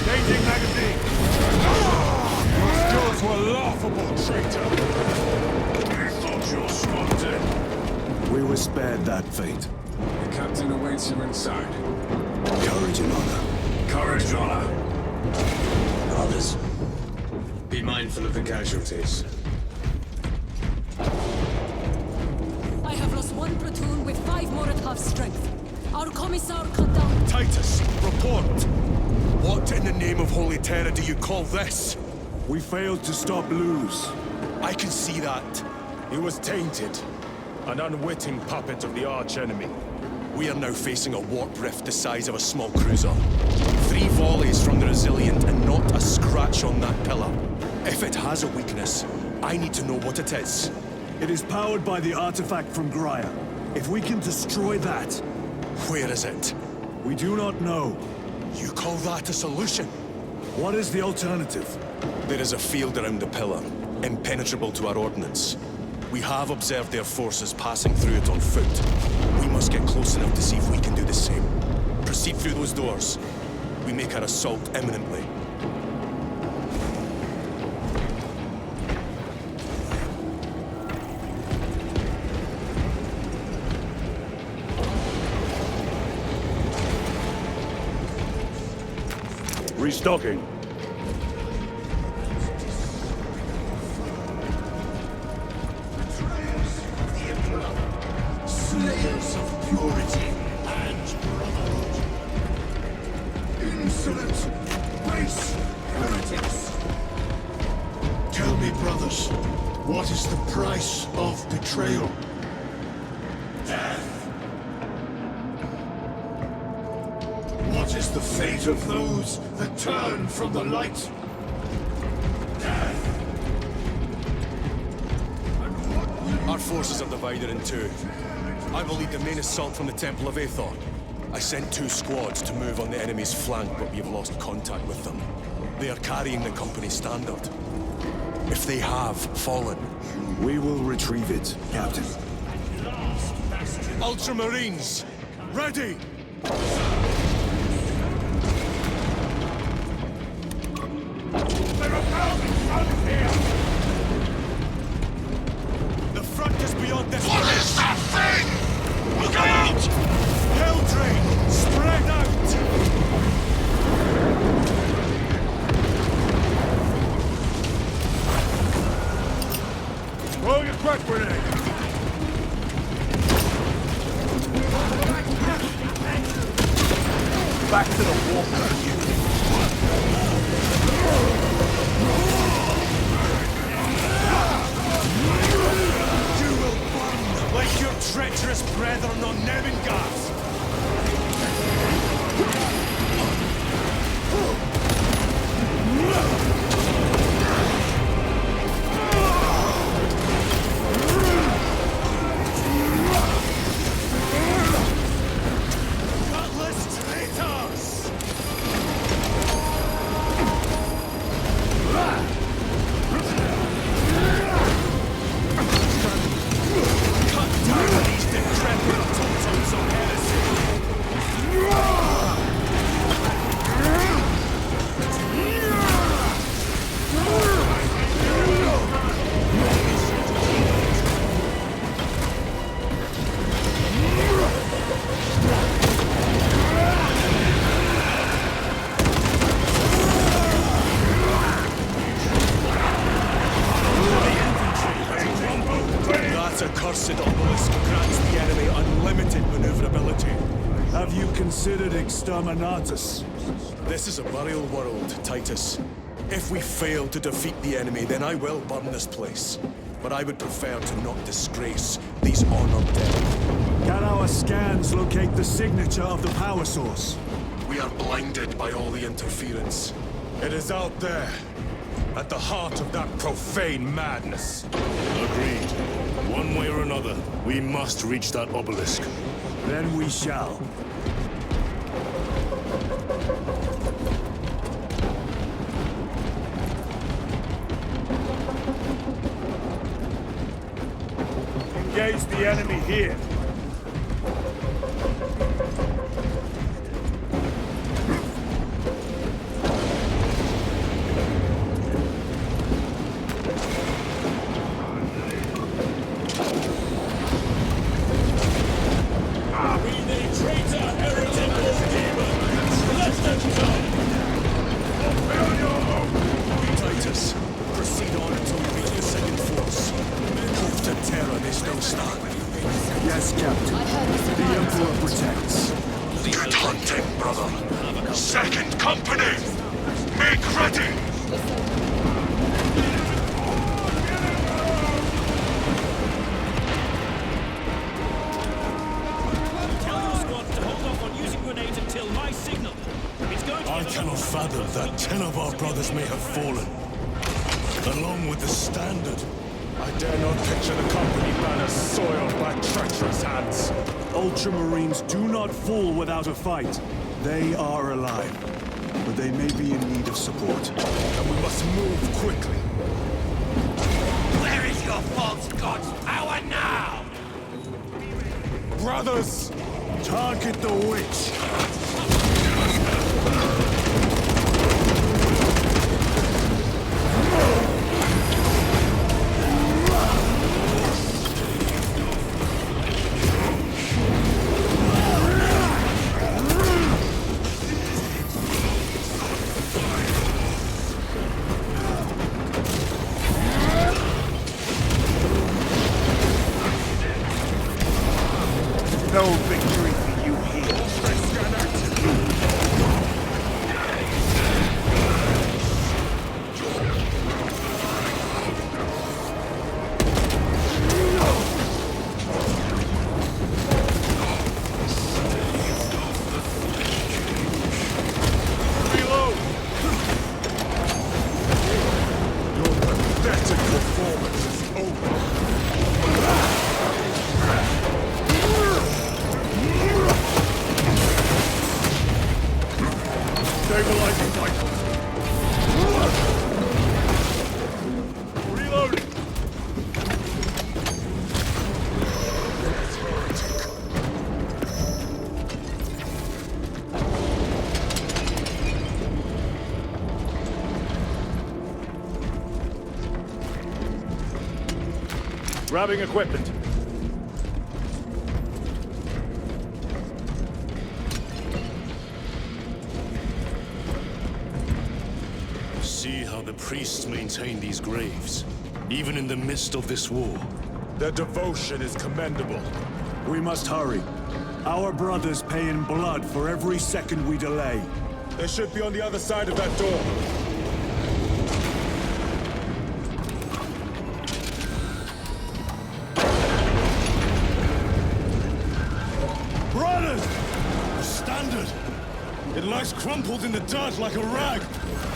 Changing magazine! Your skills were laughable, traitor! We thought your squad dead. We were spared that fate. The captain awaits you inside. Courage and honor. Courage, honor. Others, be mindful of the casualties. I have lost one platoon with 5 more at half strength. Our commissar cut down. Titus, report! What in the name of Holy Terra do you call this? We failed to stop Luz. I can see that. He was tainted. An unwitting puppet of the arch-enemy. We are now facing a warp rift the size of a small cruiser. 3 volleys from the Resilient and not a scratch on that pillar. If it has a weakness, I need to know what it is. It is powered by the artifact from Graya. If we can destroy that... Where is it? We do not know. You call that a solution? What is the alternative? There is a field around the pillar, impenetrable to our ordnance. We have observed their forces passing through it on foot. We must get close enough to see if we can do the same. Proceed through those doors. We make our assault imminently. Restocking. Slayers of purity and brotherhood. Insolent, base heretics. Tell me, brothers, what is the price of betrayal? Death. What is the fate of those that turn from the light? Death. And what will Our forces are divided in 2. I will lead the main assault from the Temple of Aethor. I sent 2 squads to move on the enemy's flank, but we have lost contact with them. They are carrying the company's standard. If they have fallen, We will retrieve it, Captain. Ultramarines, ready! The front is beyond this. What is that thing? Look out! Hell drain, spread out! Throw your crack grenade! Back to the walker. You will burn like your treacherous brethren on Nebengas. Gutless traitors! This accursed obelisk grants the enemy unlimited maneuverability. Have you considered exterminatus? This is a burial world, Titus. If we fail to defeat the enemy, then I will burn this place. But I would prefer to not disgrace these honored dead. Can our scans locate the signature of the power source? We are blinded by all the interference. It is out there, at the heart of that profane madness. Agreed. One way or another, we must reach that obelisk. Then we shall. Engage the enemy here. Titus, proceed on until you reach the second force. Prove to Terra they still stand. Yes, Captain. The Emperor protects. Good hunting, brother. Second company! Make ready! I cannot fathom that 10 of our brothers may have fallen, along with the Standard. I dare not picture the company banners soiled by treacherous hands. Ultramarines do not fall without a fight. They are alive, but they may be in need of support. And we must move quickly. Where is your false god's power now? Brothers! Target the witch! No victory for you here. Reload! Your pathetic performance is over. Stabilizing vitals. Reloading. Grabbing equipment. See how the priests maintain these graves, even in the midst of this war. Their devotion is commendable. We must hurry. Our brothers pay in blood for every second we delay. They should be on the other side of that door. Brothers! The Standard! It lies crumpled in the dirt like a rag.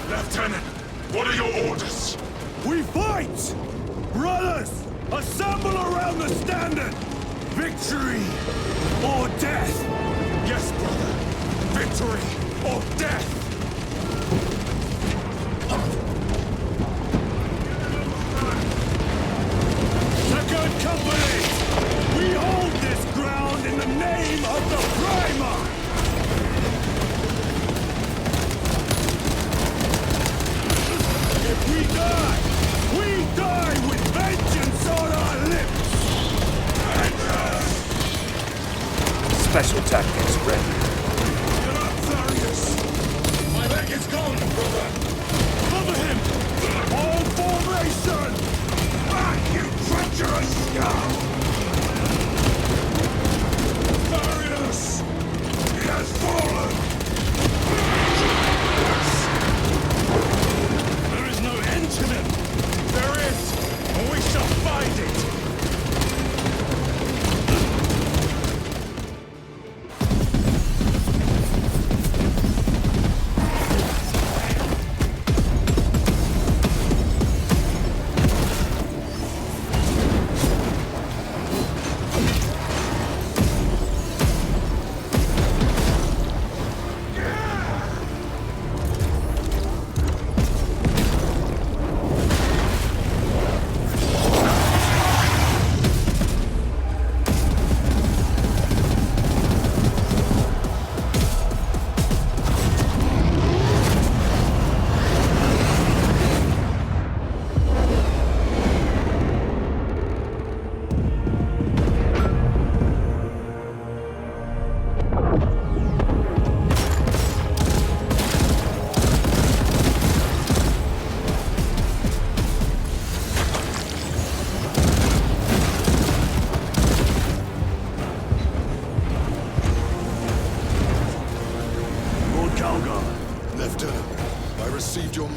Lieutenant, what are your orders? We fight! Brothers, assemble around the Standard! Victory or death! Yes, brother. Victory or death! Second Company! We hold this ground in the name of the Primer! If we die with vengeance on our lips! Special tactics ready. Get up, Tharius! My leg is gone, brother! Cover him! All formation! Back, you treacherous scum!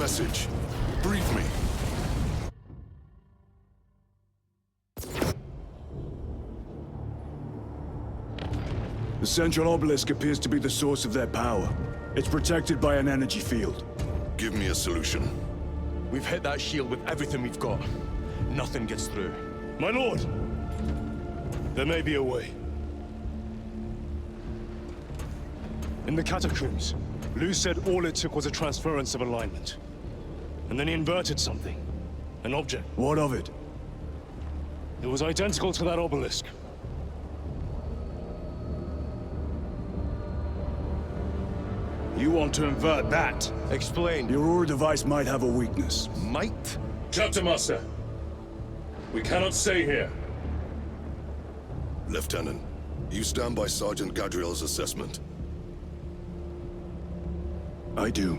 message. Brief me. The central obelisk appears to be the source of their power. It's protected by an energy field. Give me a solution. We've hit that shield with everything we've got. Nothing gets through. My lord! There may be a way. In the catacombs, Lu said all it took was a transference of alignment. And then he inverted something. An object. What of it? It was identical to that obelisk. You want to invert that? Explain. The Aurora device might have a weakness. Might? Chapter Master, we cannot stay here. Lieutenant, you stand by Sergeant Gadriel's assessment. I do.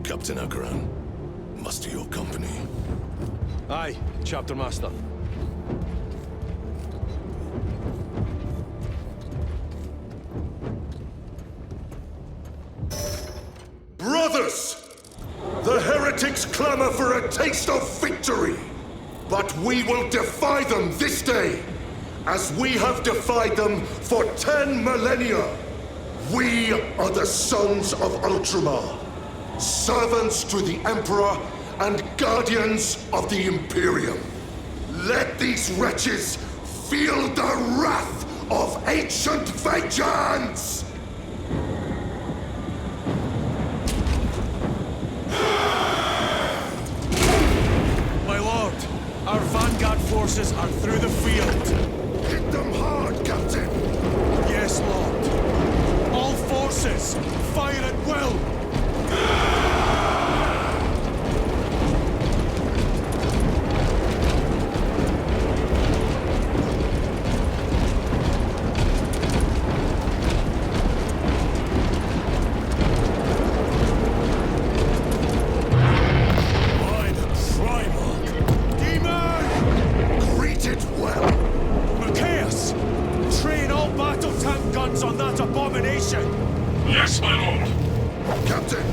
Captain Akaran, muster your company. Aye, Chapter Master. Brothers! The heretics clamor for a taste of victory! But we will defy them this day, as we have defied them for 10 millennia! We are the sons of Ultramar, servants to the Emperor and guardians of the Imperium. Let these wretches feel the wrath of ancient vengeance! My lord, our vanguard forces are through the field. Hit them hard, Captain! Yes, lord. All forces, fire at will! On that abomination! Yes, my lord! Captain,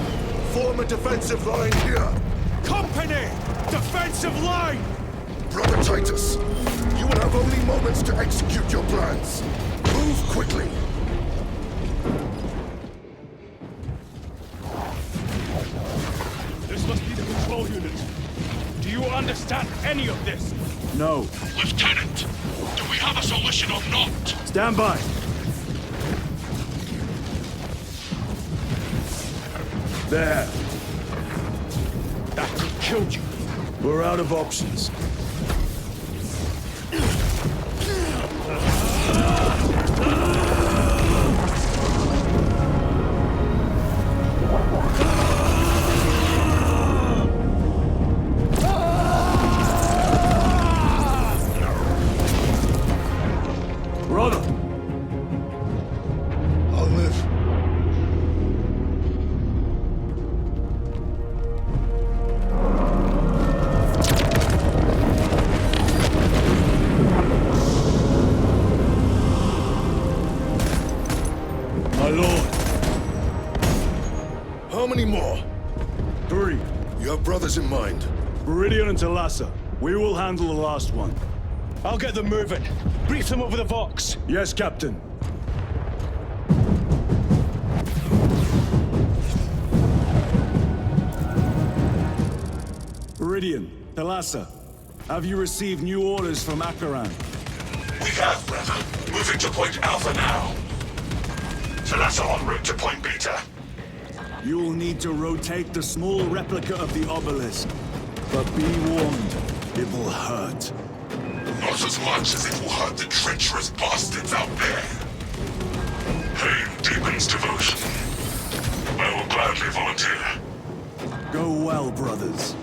form a defensive line here! Company! Defensive line! Brother Titus, you will have only moments to execute your plans. Move quickly! This must be the control unit. Do you understand any of this? No. Lieutenant, do we have a solution or not? Stand by! There. That killed you. We're out of options. Brother! I'll live. How many more? 3. You have brothers in mind? Viridian and Talassa. We will handle the last one. I'll get them moving. Brief them over the Vox. Yes, Captain. Viridian, Talassa, have you received new orders from Akaran? We have, brother. Moving to Point Alpha now. Talassa en route to Point Beta. You will need to rotate the small replica of the obelisk. But be warned, it will hurt. Not as much as it will hurt the treacherous bastards out there. Pain deepens devotion. I will gladly volunteer. Go well, brothers.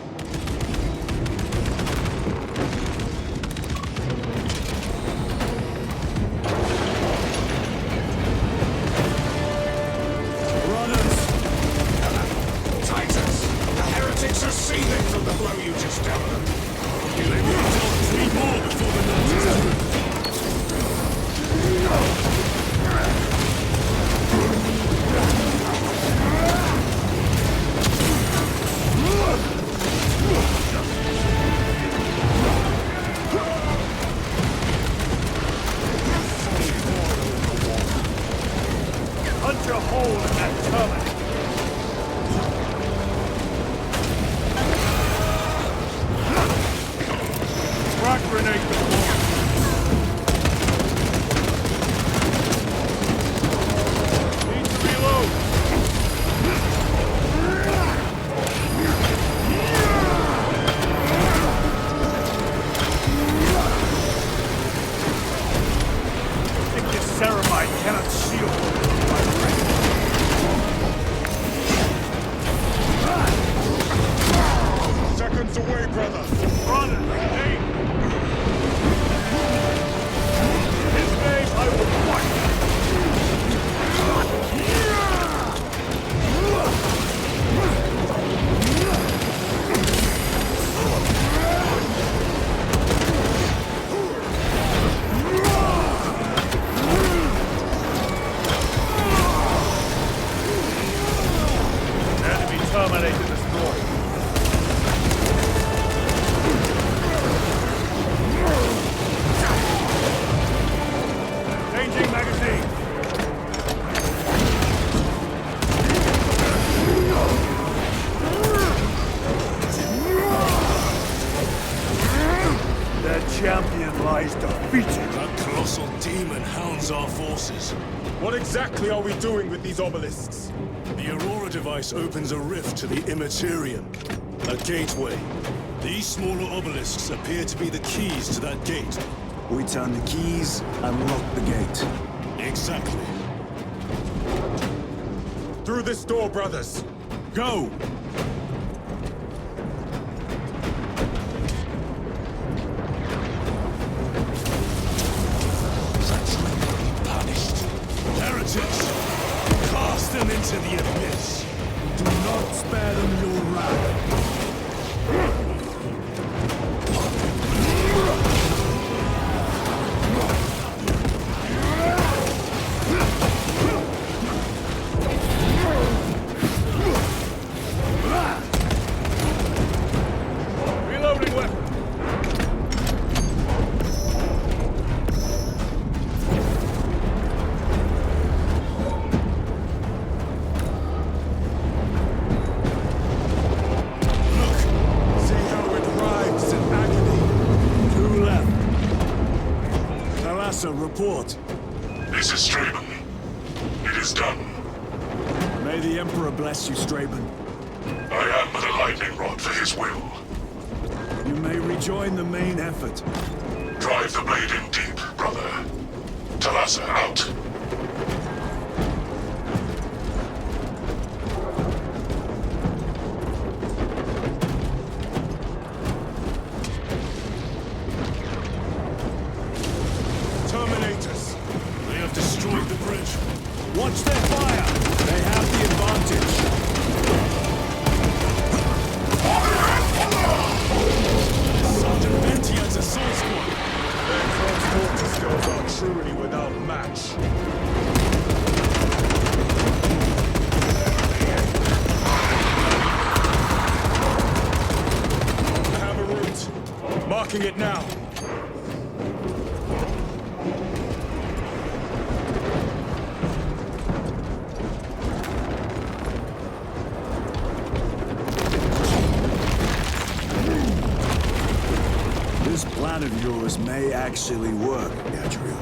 way, brother! Brother, hey! His name I will fight! Enemy terminated the storm. Changing magazine. Their champion lies defeated. That colossal demon hounds our forces. What exactly are we doing with these obelisks? The Aurora device opens a rift to the Immaterium, a gateway. These smaller obelisks appear to be the keys to that gate. We turn the keys and lock the gate. Exactly. Through this door, brothers! Go! Punished. Heretics! Cast them into the abyss! Do not spare them your wrath. Reloading weapon! See how it writhes in agony. Two left. Thalassa, report. This is Straben. It is done. May the Emperor bless you, Straben. I am but a lightning rod for his will. You may rejoin the main effort. Drive the blade in deep, brother. Thalassa out. Terminators! They have destroyed the bridge. Watch their fire! They have the advantage. Sergeant Ventiad's assault squad. Their transporter skills are truly without match. I have a route. Marking it now. This plan of yours may actually work, Gadriel.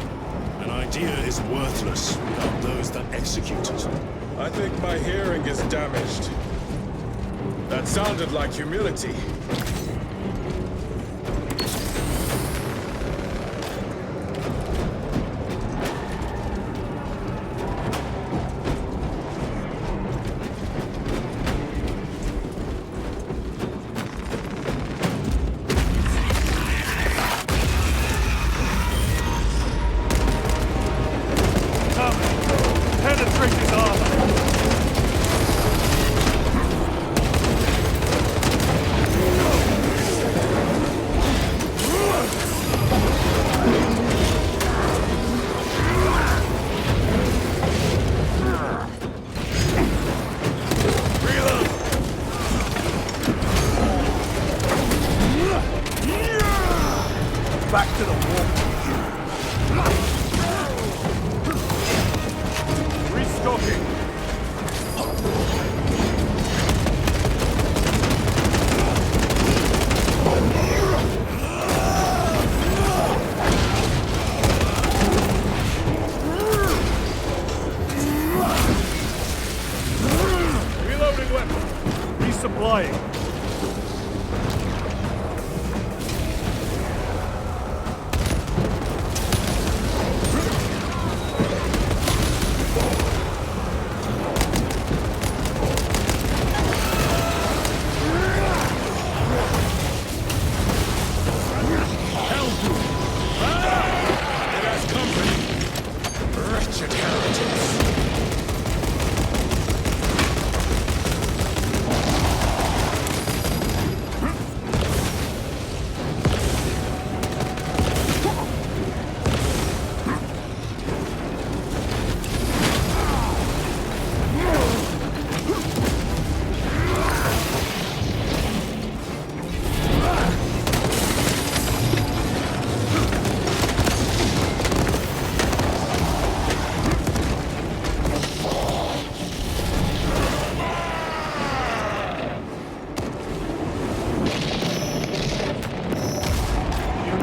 An idea is worthless without those that execute it. I think my hearing is damaged. That sounded like humility. Penetrate his armor! Back to the wall. Restocking. Reloading weapon. Resupplying.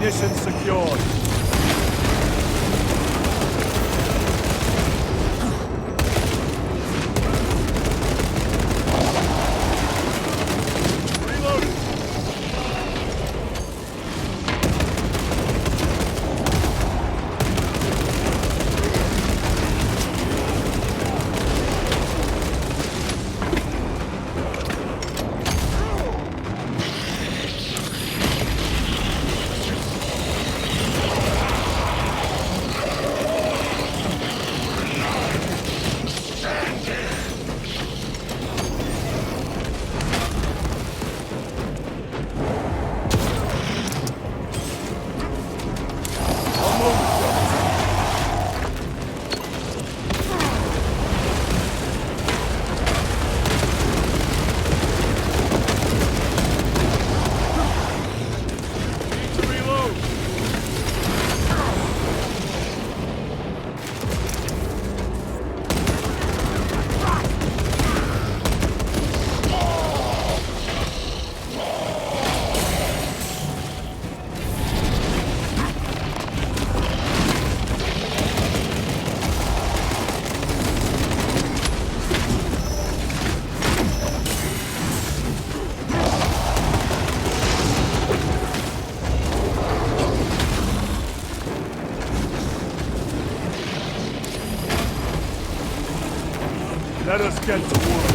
Ammunition secured. Let us get to work.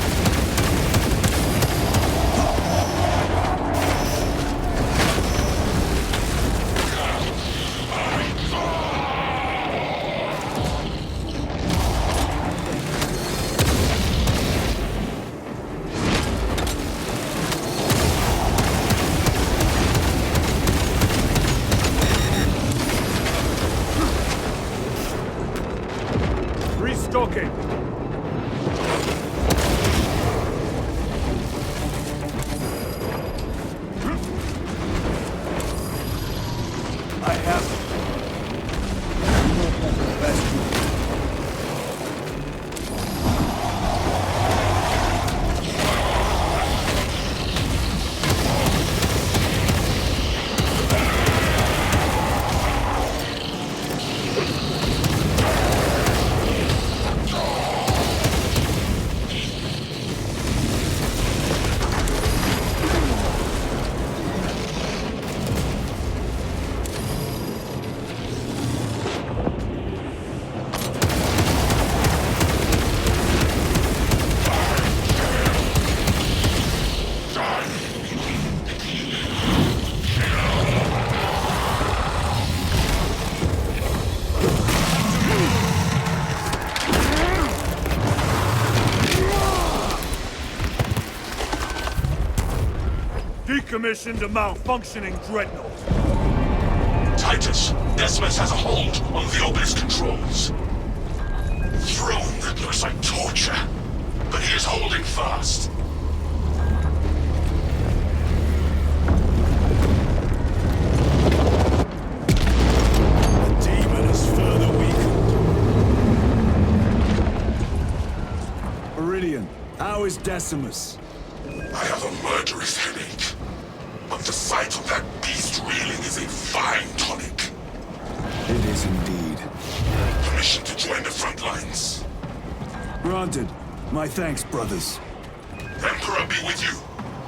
Restocking. I have decommissioned a malfunctioning dreadnought. Titus, Decimus has a hold on the obelisk controls. Throne that looks like torture, but he is holding fast. The demon is further weakened. Meridian, how is Decimus? I have a murderous headache, but the sight of that beast reeling is a fine tonic. It is indeed. Permission to join the front lines. Granted. My thanks, brothers. Emperor be with you.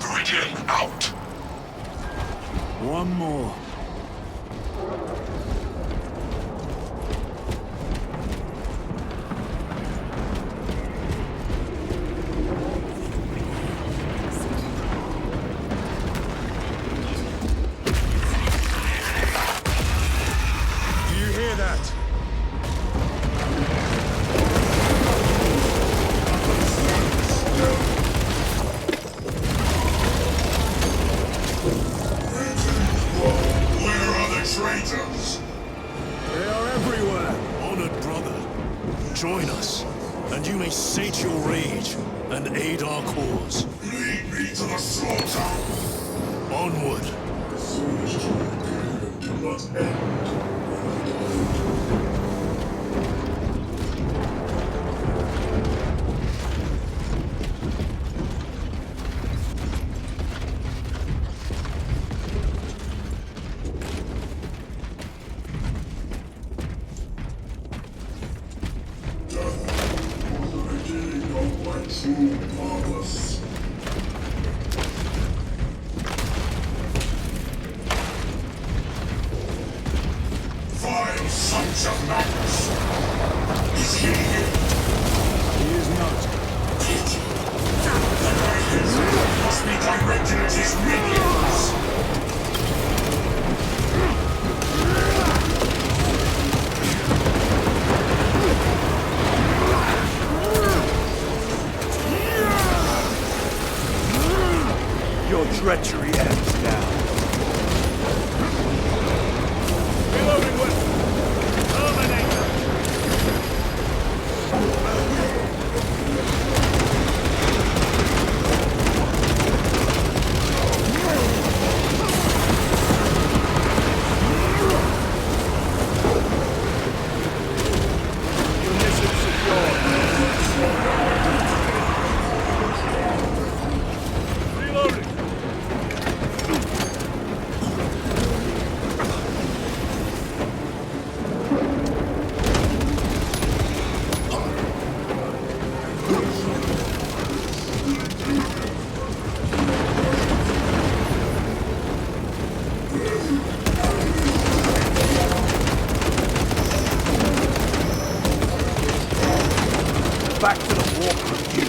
Meridian out. One more. They are everywhere. Honored brother, join us, and you may sate your rage and aid our cause. Lead me to the slaughter. Onward. Do not end. Vile sons of madness! Is he here? He is not. The guidance must be directed at his minions! Your treachery ends now. Reloading with Terminator! Munitions secure. Reloading! Back to the walk with you.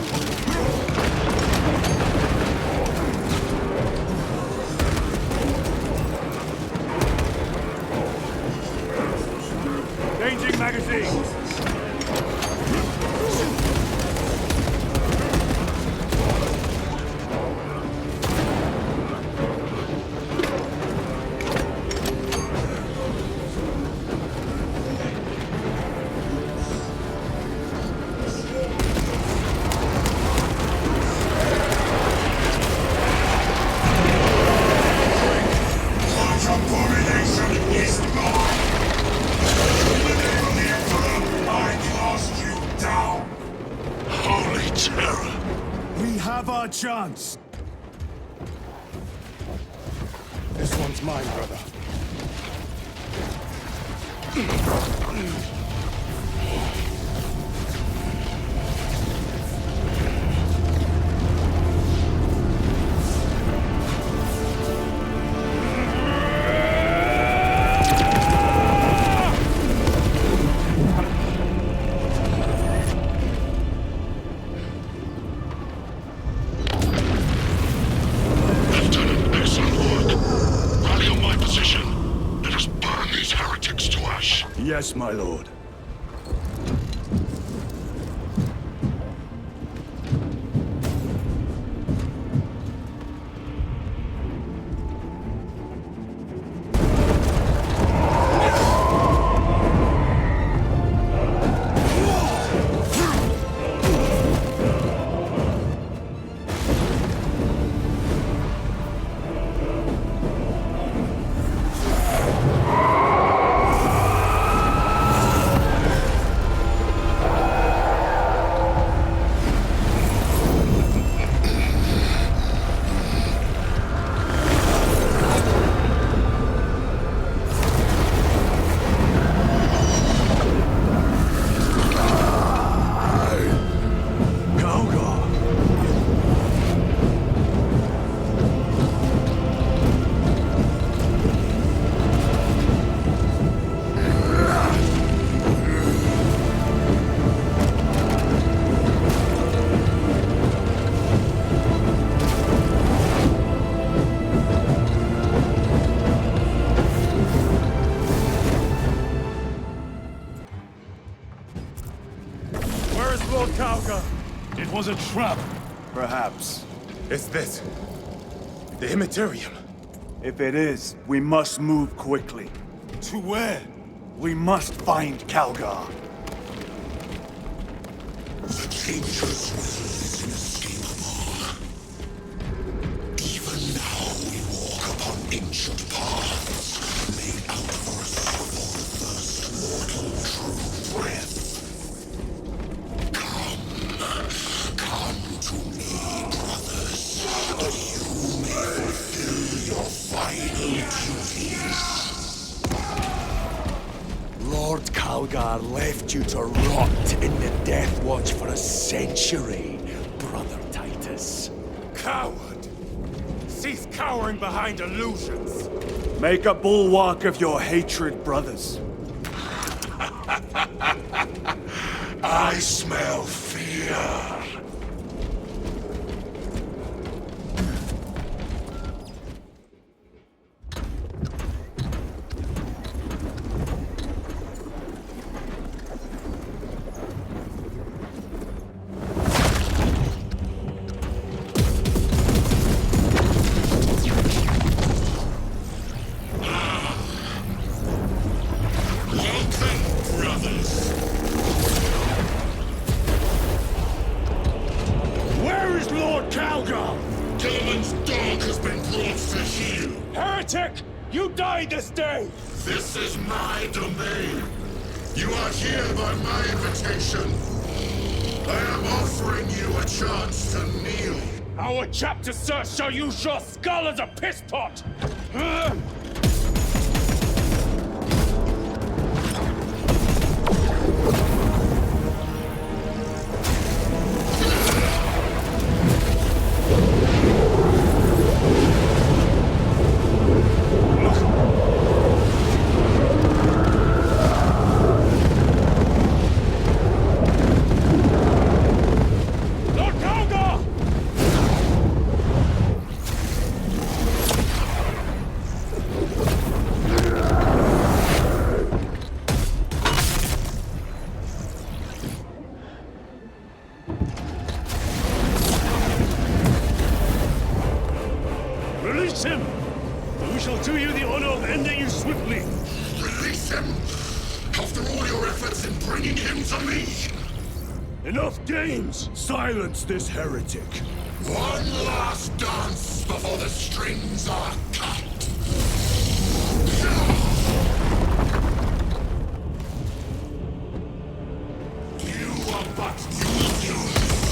Changing magazine. What abomination is mine? In the name of the Emperor, I cast you down! Holy terror! We have our chance. This one's mine, brother. Lieutenant, excellent work. Rally on my position. Let us burn these heretics to ash. Yes, my lord. It was a trap. Perhaps. It's this. The Immaterium. If it is, we must move quickly. To where? We must find Calgar. The dangerous will is inescapable. Even now we walk upon ancient paths, laid out for us for the first mortal true breath. Come to me, brothers, that you may fulfill your final duties. Lord Calgar left you to rot in the Death Watch for a century, brother. coward! Cease cowering behind illusions! Make a bulwark of your hatred, brothers. I smell fear. This is my domain. You are here by my invitation. I am offering you a chance to kneel. Our chapter, sir, shall use your skull as a piss pot! Silence this heretic. One last dance before the strings are cut. You are but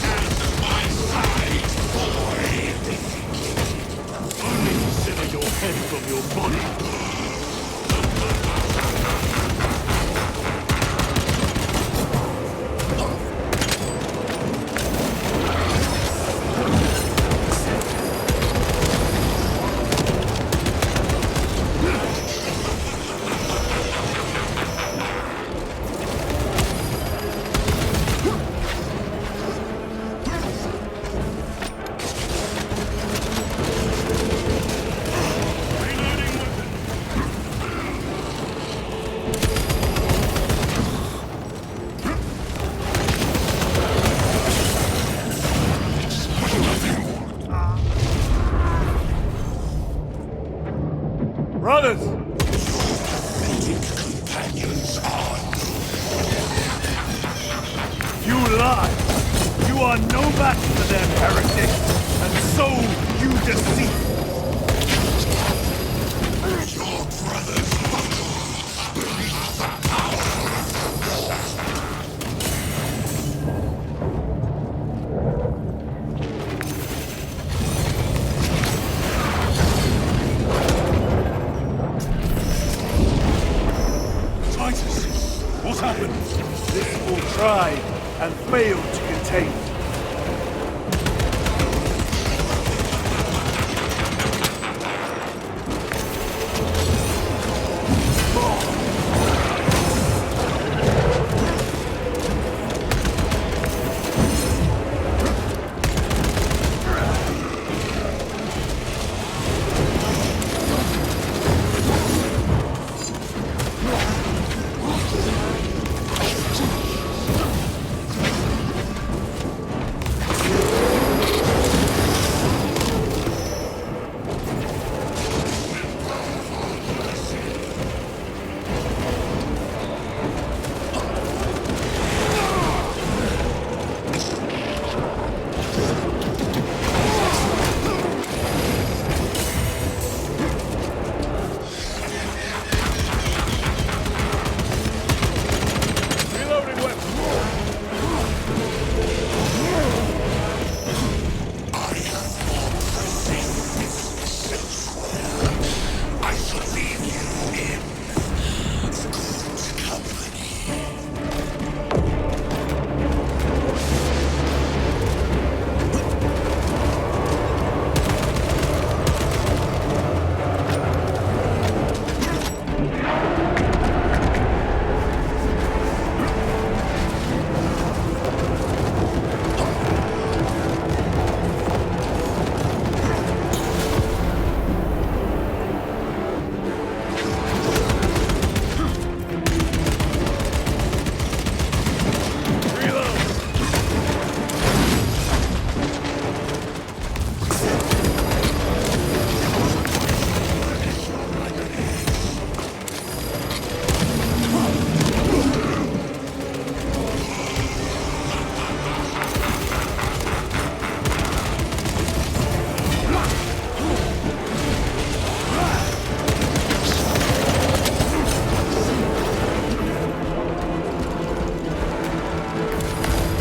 and my side, boy. Only consider your head from your body. Brothers! Companions on. You lie! You are no match for them, heretic! And so you deceive! Your brothers buckle beneath the power of the war. Titus, what happened? This will try and fail to contain.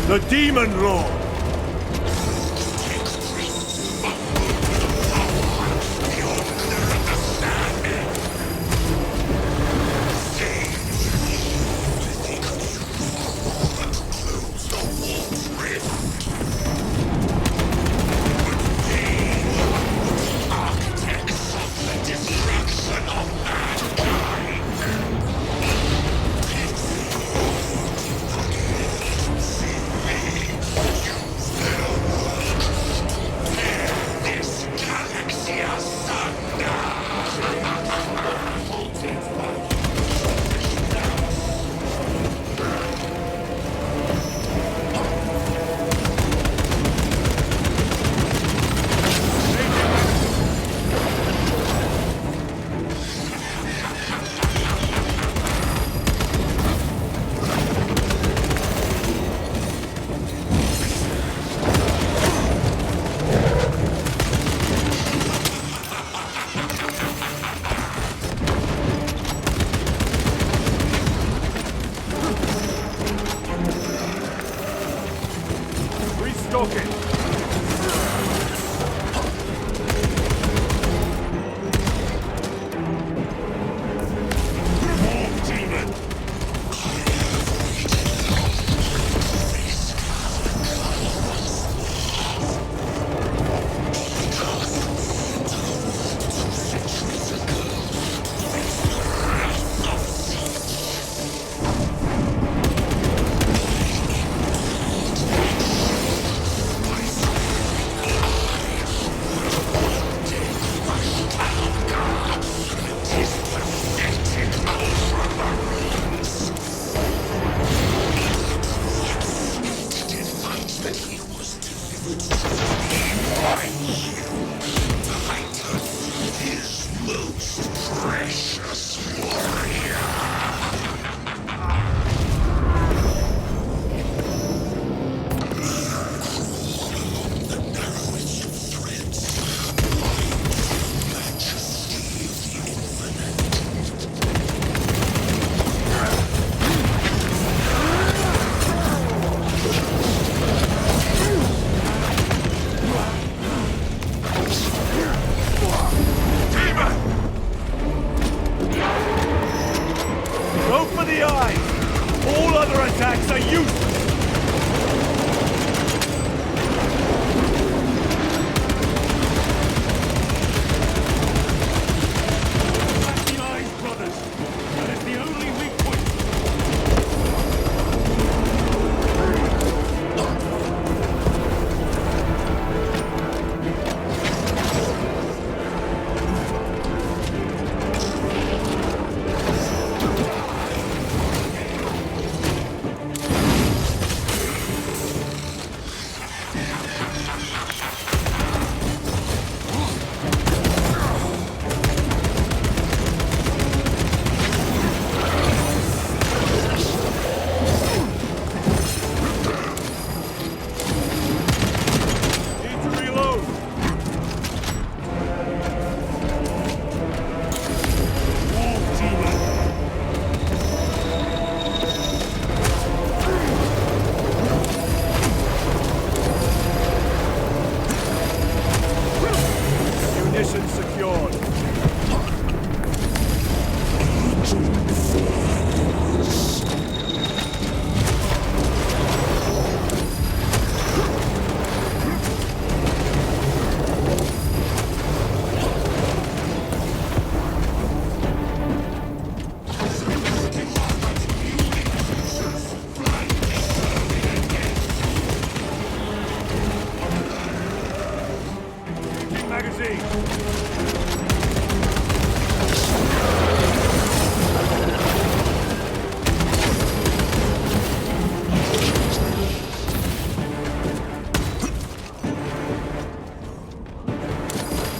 The Demon Lord!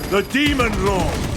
The Demon Lord!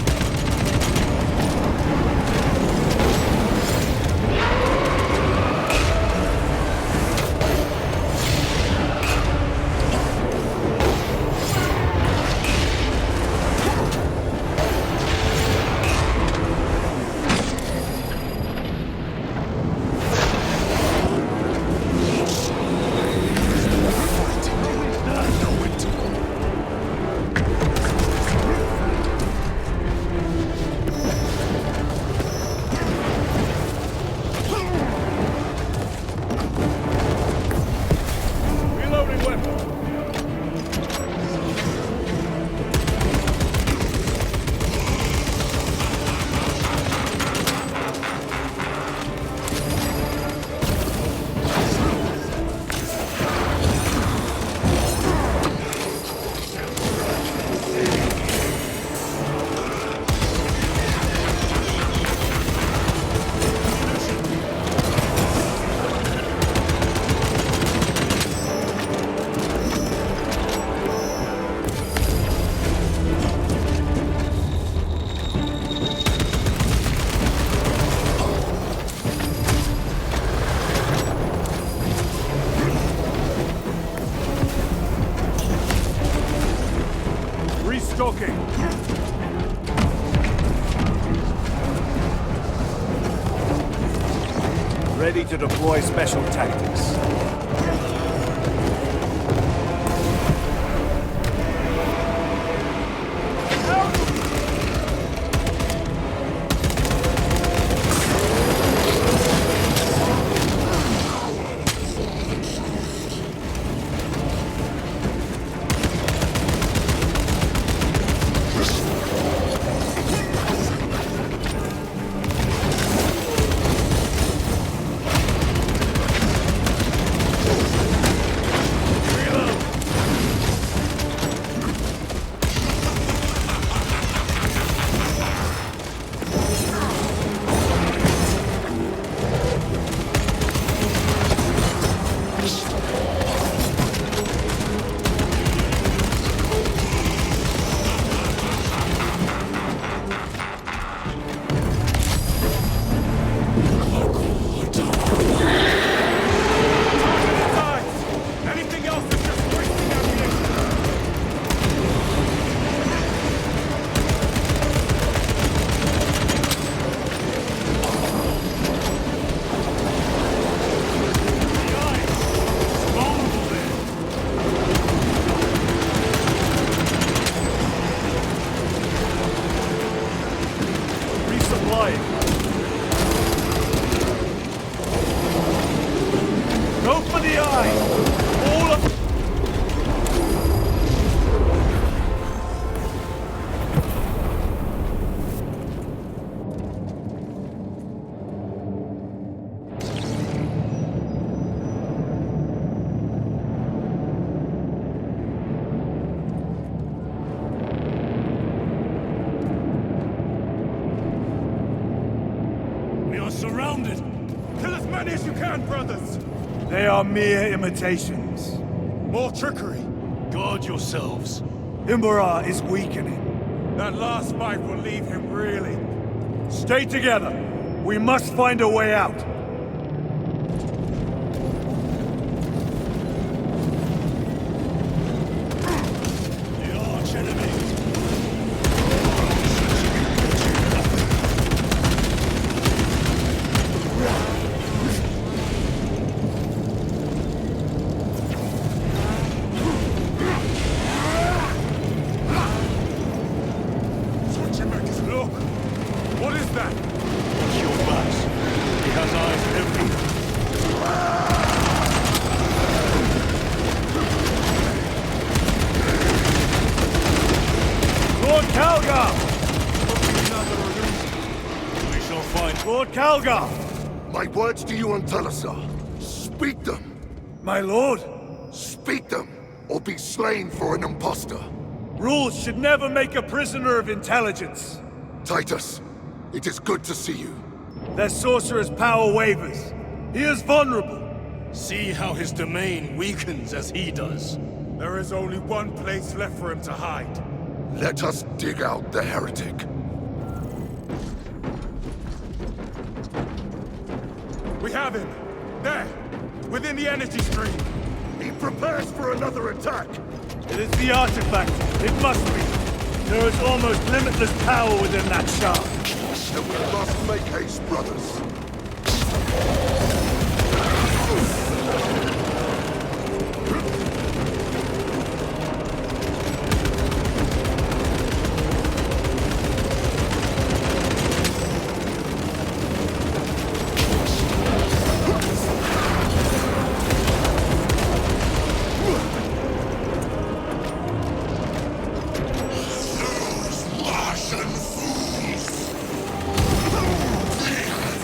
Ready to deploy special tactics. Go for the eye! All of... We are surrounded! Kill as many as you can, brothers! They are mere imitations. More trickery! Guard yourselves. IMURAH is weakening. That last fight will leave him reeling. Stay together. We must find a way out. The arch enemy. Look! What is that? Watch your backs. He has eyes everywhere. Lord Calgar! We shall find. Lord Calgar! My words to you on Talasar. Speak them. My lord! Speak them, or be slain for an impostor. Rules should never make a prisoner of intelligence. Titus, it is good to see you. Their sorcerer's power wavers. He is vulnerable. See how his domain weakens as he does. There is only one place left for him to hide. Let us dig out the heretic. We have him! There! Within the energy stream! He prepares for another attack! It is the artifact. It must be. There is almost limitless power within that shard. Then we must make haste, brothers. Martian fools! They have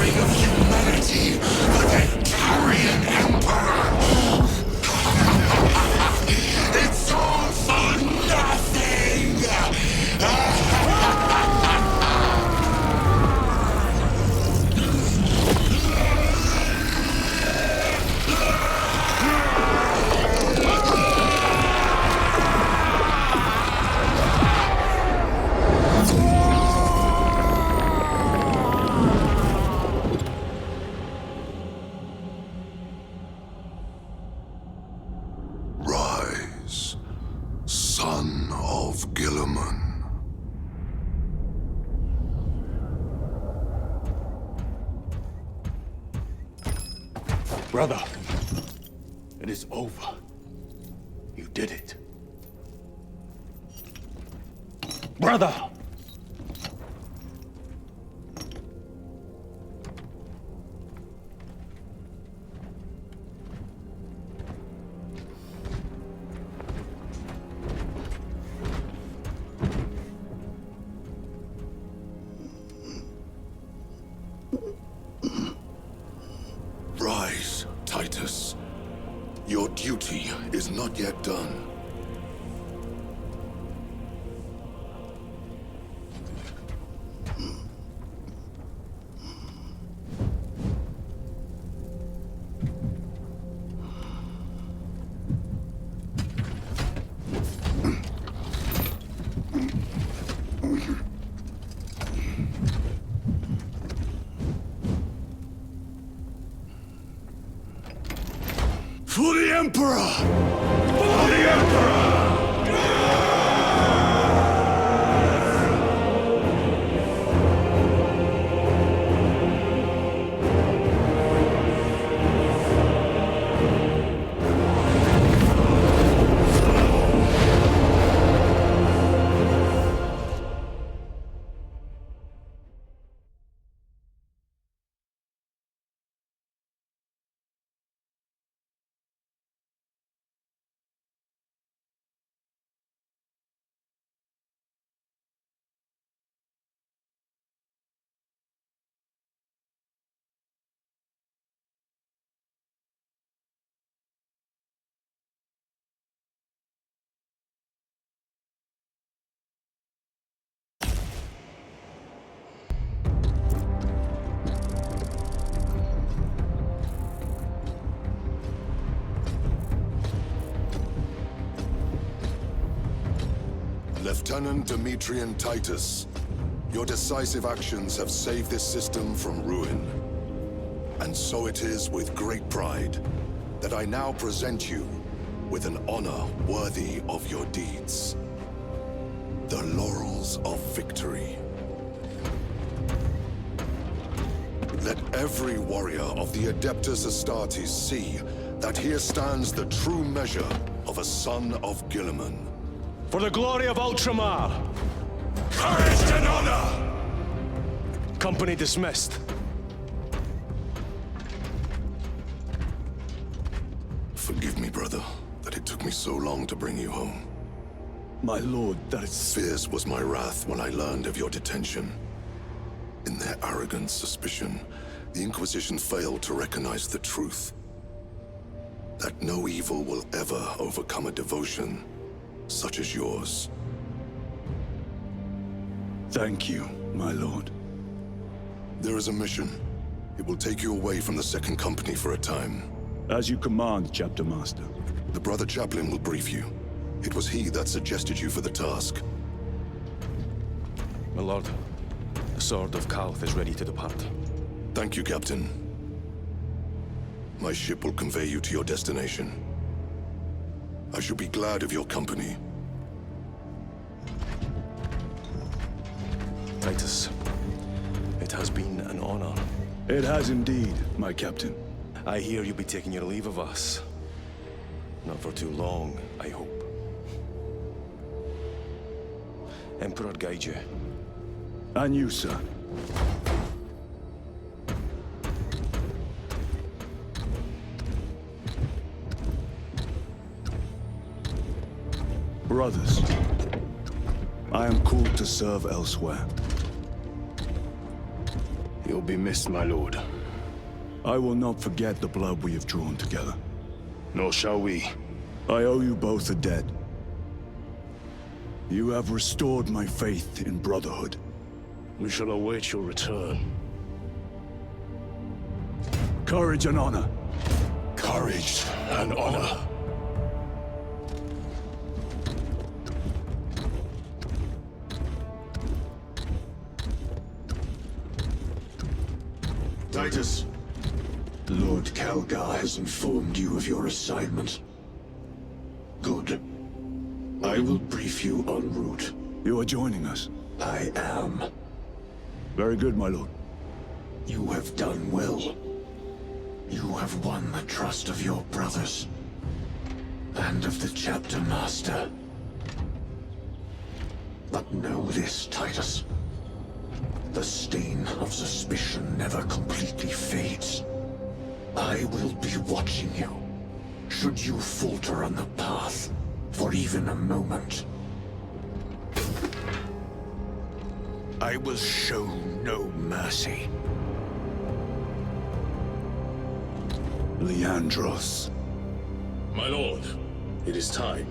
offspring of humanity, the Victorian Emperor! It's all for nothing! Rise, son of Guilliman. Brother, it is over. You did it. Brother! Rise, Titus. Your duty is not yet done. For the Emperor! For the Emperor! Lieutenant Demetrian Titus, your decisive actions have saved this system from ruin. And so it is with great pride that I now present you with an honor worthy of your deeds. The laurels of victory. Let every warrior of the Adeptus Astartes see that here stands the true measure of a son of Guilliman. For the glory of Ultramar! Courage and honor! Company dismissed. Forgive me, brother, that it took me so long to bring you home. My lord, that is... Fierce was my wrath when I learned of your detention. In their arrogant suspicion, the Inquisition failed to recognize the truth. That no evil will ever overcome a devotion such as yours. Thank you, my lord. There is a mission. It will take you away from the Second Company for a time. As you command, Chapter Master. The Brother Chaplain will brief you. It was he that suggested you for the task. My lord, the Sword of Kalth is ready to depart. Thank you, Captain. My ship will convey you to your destination. I shall be glad of your company. Titus, it has been an honor. It has indeed, my captain. I hear you'll be taking your leave of us. Not for too long, I hope. Emperor guide you. And you, sir. Brothers, I am called to serve elsewhere. You'll be missed, my lord. I will not forget the blood we have drawn together. Nor shall we. I owe you both a debt. You have restored my faith in brotherhood. We shall await your return. Courage and honor. Courage and honor. Titus, Lord Calgar has informed you of your assignment. Good. I will brief you en route. You are joining us. I am. Very good, my lord. You have done well. You have won the trust of your brothers. And of the chapter master. But know this, Titus. The stain of suspicion never completely fades. I will be watching you. Should you falter on the path, for even a moment. I will show no mercy. Leandros. My lord, it is time.